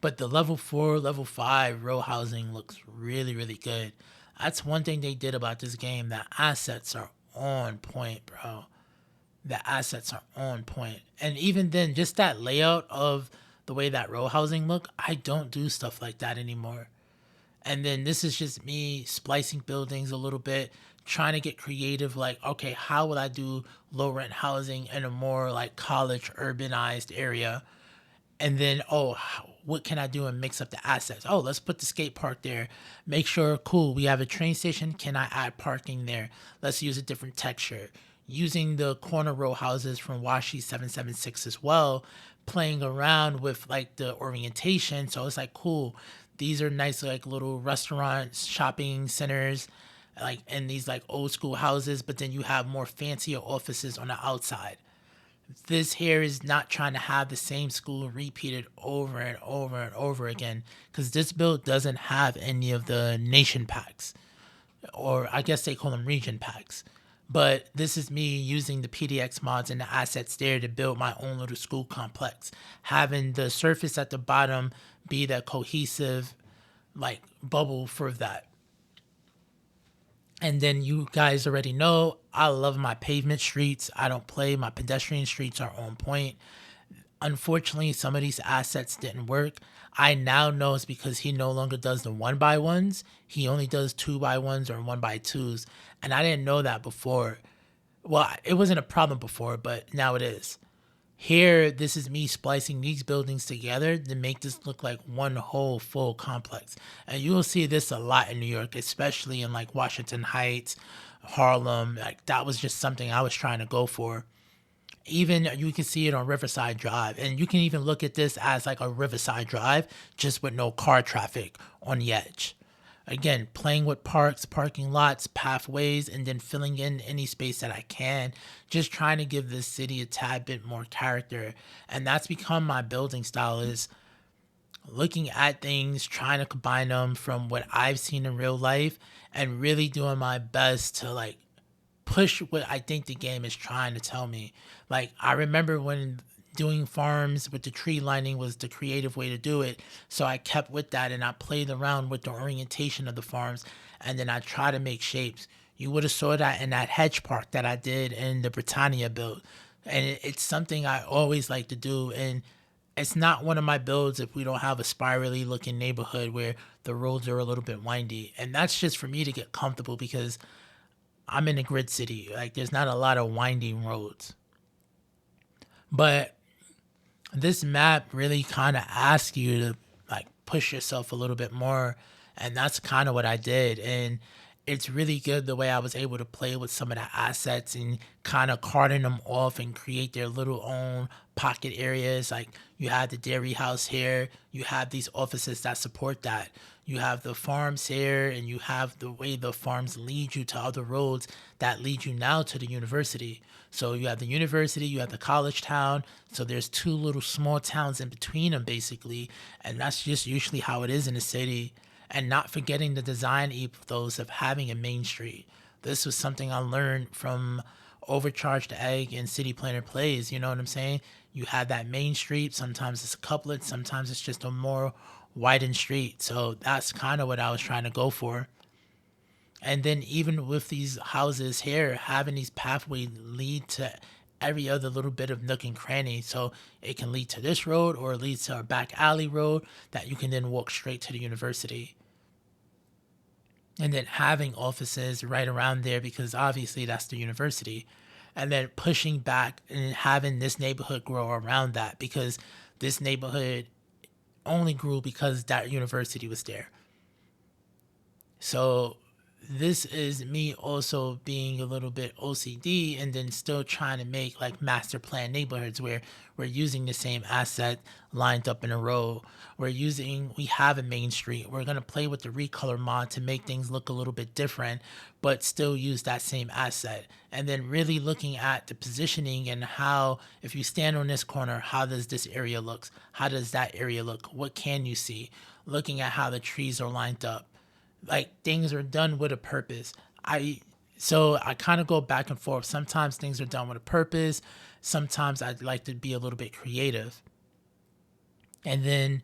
But the level 4, level 5 row housing looks really, really good. That's one thing they did about this game. The assets are on point, bro. The assets are on point. And even then, just that layout of the way that row housing look, I don't do stuff like that anymore. And then this is just me splicing buildings a little bit, trying to get creative. Like, okay, how would I do low rent housing in a more like college urbanized area? And then, oh, what can I do and mix up the assets? Oh, let's put the skate park there. Make sure, cool, we have a train station. Can I add parking there? Let's use a different texture. using the corner row houses from Washi 776 as well, playing around with like the orientation. So it's like cool. These are nice like little restaurants, shopping centers, like in these like old school houses, but then you have more fancier offices on the outside. This here is not trying to have the same school repeated over and over and over again, because this build doesn't have any of the nation packs, or I guess they call them region packs. But this is me using the PDX mods and the assets there to build my own little school complex, having the surface at the bottom be that cohesive like bubble for that. And then you guys already know I love my pavement streets. I don't play. My pedestrian streets are on point. Unfortunately, some of these assets didn't work. I now know it's because he no longer does the 1x1s. He only does 2x1s or 1x2s. And I didn't know that before. Well, it wasn't a problem before, but now it is. Here, this is me splicing these buildings together to make this look like one whole full complex. And you will see this a lot in New York, especially in like Washington Heights, Harlem. Like that was just something I was trying to go for. Even you can see it on Riverside Drive, and you can even look at this as like a Riverside Drive, just with no car traffic on the edge. Again, playing with parks, parking lots, pathways, and then filling in any space that I can, just trying to give this city a tad bit more character. And that's become my building style, is looking at things, trying to combine them from what I've seen in real life, and really doing my best to like push what I think the game is trying to tell me. Like I remember when doing farms with the tree lining was the creative way to do it. So I kept with that and I played around with the orientation of the farms, and then I try to make shapes. You would have saw that in that hedge park that I did in the Brittania build. And it's something I always like to do, and it's not one of my builds if we don't have a spirally looking neighborhood where the roads are a little bit windy. And that's just for me to get comfortable because I'm in a grid city. Like there's not a lot of winding roads. But this map really kind of asks you to like push yourself a little bit more, and that's kind of what I did. And it's really good the way I was able to play with some of the assets and kind of carting them off and create their little own pocket areas. Like you have the dairy house here, you have these offices that support that, you have the farms here, and you have the way the farms lead you to other roads that lead you now to the university. So you have the university, you have the college town. So there's two little small towns in between them, basically. And that's just usually how it is in a city. And not forgetting the design ethos of having a main street. This was something I learned from Overcharged Egg and City Planner Plays. You know what I'm saying? You have that main street. Sometimes it's a couplet. Sometimes it's just a more widened street. So that's kind of what I was trying to go for. And then even with these houses here, having these pathways lead to every other little bit of nook and cranny. So it can lead to this road or it leads to a back alley road that you can then walk straight to the university. And then having offices right around there because obviously that's the university. And then pushing back and having this neighborhood grow around that because this neighborhood only grew because that university was there. So this is me also being a little bit OCD and then still trying to make like master plan neighborhoods where we're using the same asset lined up in a row. We have a main street. We're going to play with the recolor mod to make things look a little bit different, but still use that same asset. And then really looking at the positioning and how, if you stand on this corner, how does this area look? How does that area look? What can you see? Looking at how the trees are lined up, like things are done with a purpose. I kind of go back and forth. Sometimes things are done with a purpose. Sometimes I'd like to be a little bit creative. And then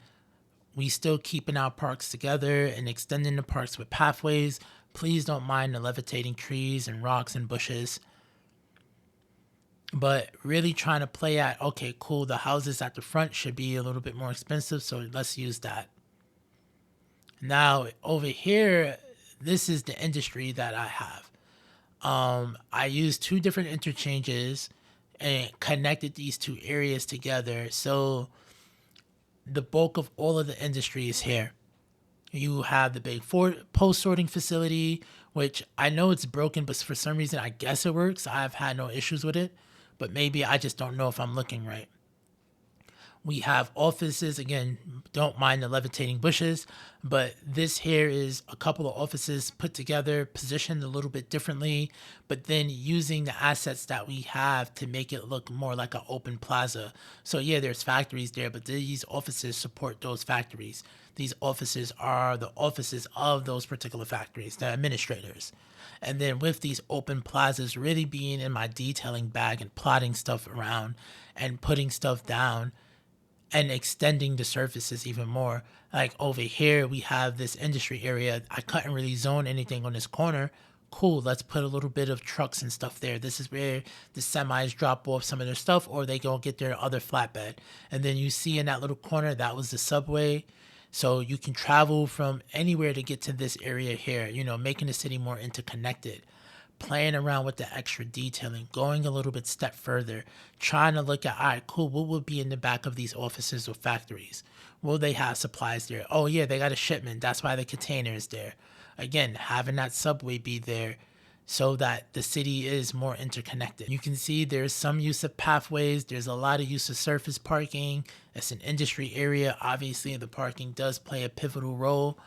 we still keeping our parks together and extending the parks with pathways. Please don't mind the levitating trees and rocks and bushes. But really trying to play at, okay, cool, the houses at the front should be a little bit more expensive, so let's use that. Now, over here, this is the industry that I have. I used two different interchanges and connected these two areas together. So the bulk of all of the industry is here. You have the big post sorting facility, which I know it's broken, but for some reason I guess it works. I've had no issues with it, but maybe I just don't know if I'm looking right. We have offices, again, don't mind the levitating bushes, but this here is a couple of offices put together, positioned a little bit differently, but then using the assets that we have to make it look more like an open plaza. So yeah, there's factories there, but these offices support those factories. These offices are the offices of those particular factories, the administrators. And then with these open plazas really being in my detailing bag and plotting stuff around and putting stuff down and extending the surfaces even more. Like over here, we have this industry area. I couldn't really zone anything on this corner. Cool, let's put a little bit of trucks and stuff there. This is where the semis drop off some of their stuff or they go get their other flatbed. And then you see in that little corner, that was the subway. So you can travel from anywhere to get to this area here, making the city more interconnected, playing around with the extra detailing, going a little bit step further, trying to look at, all right, cool, what would be in the back of these offices or factories? Will they have supplies there? Oh yeah, they got a shipment. That's why the container is there. Again, having that subway be there so that the city is more interconnected. You can see there's some use of pathways. There's a lot of use of surface parking. It's an industry area. Obviously, the parking does play a pivotal role.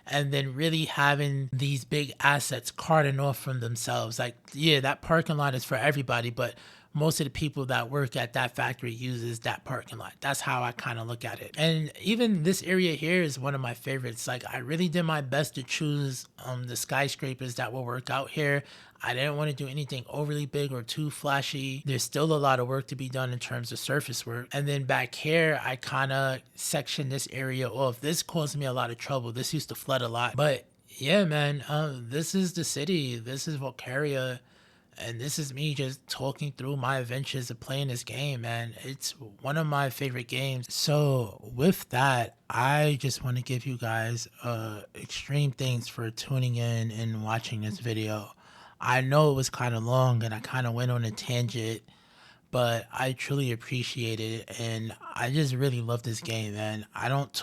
And then really having these big assets carting off from themselves. Like, yeah, that parking lot is for everybody, but most of the people that work at that factory uses that parking lot. That's how I kind of look at it. And even this area here is one of my favorites. Like, I really did my best to choose the skyscrapers that will work out here. I didn't want to do anything overly big or too flashy. There's still a lot of work to be done in terms of surface work. And then back here, I kind of sectioned this area off. This caused me a lot of trouble. This used to flood a lot. But yeah, man, this is the city. This is Valkyria. And this is me just talking through my adventures of playing this game, man. It's one of my favorite games. So with that, I just want to give you guys extreme thanks for tuning in and watching this video. I know it was kind of long and I kind of went on a tangent, but I truly appreciate it. And I just really love this game, man. I don't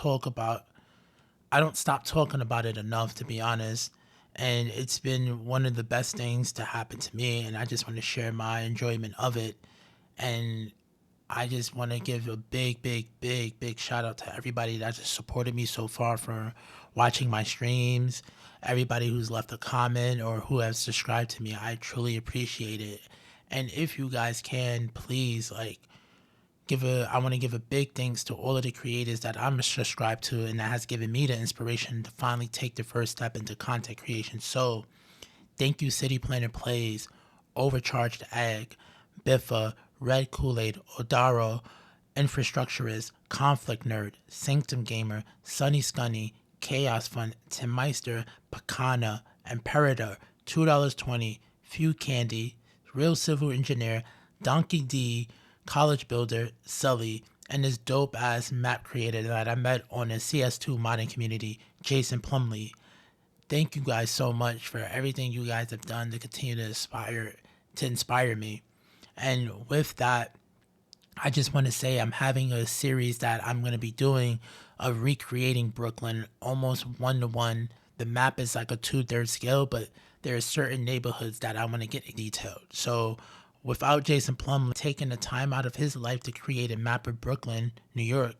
stop talking about it enough, to be honest. And it's been one of the best things to happen to me. And I just want to share my enjoyment of it. And I just want to give a big, big, big, big shout out to everybody that just supported me so far for watching my streams, everybody who's left a comment or who has subscribed to me. I truly appreciate it. And if you guys can, please, I want to give a big thanks to all of the creators that I'm subscribed to and that has given me the inspiration to finally take the first step into content creation. So thank you, City Planner Plays, Overcharged Egg, Biffa, Red Kool-Aid, Odaro, Infrastructurist, Conflict Nerd, Sanctum Gamer, Sunny Scunny, Chaos Fun, Tim Meister, Pacana, Imperator, $2.20, Few Candy, Real Civil Engineer, Donkey D, College Builder, Sully, and this dope ass map creator that I met on the CS2 modding community, Jason Plumley. Thank you guys so much for everything you guys have done to continue to inspire me. And with that, I just want to say I'm having a series that I'm going to be doing of recreating Brooklyn almost 1-to-1. The map is like a 2/3 scale, but there are certain neighborhoods that I want to get detailed. So without Jason Plum taking the time out of his life to create a map of Brooklyn, New York,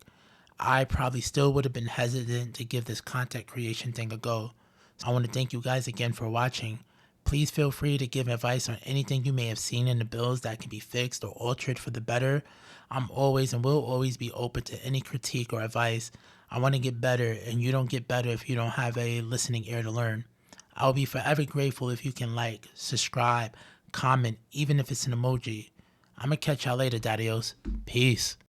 I probably still would have been hesitant to give this content creation thing a go. So I want to thank you guys again for watching. Please feel free to give advice on anything you may have seen in the builds that can be fixed or altered for the better. I'm always and will always be open to any critique or advice. I want to get better, and you don't get better if you don't have a listening ear to learn. I'll be forever grateful if you can like, subscribe, comment, even if it's an emoji. I'm going to catch y'all later, daddios. Peace.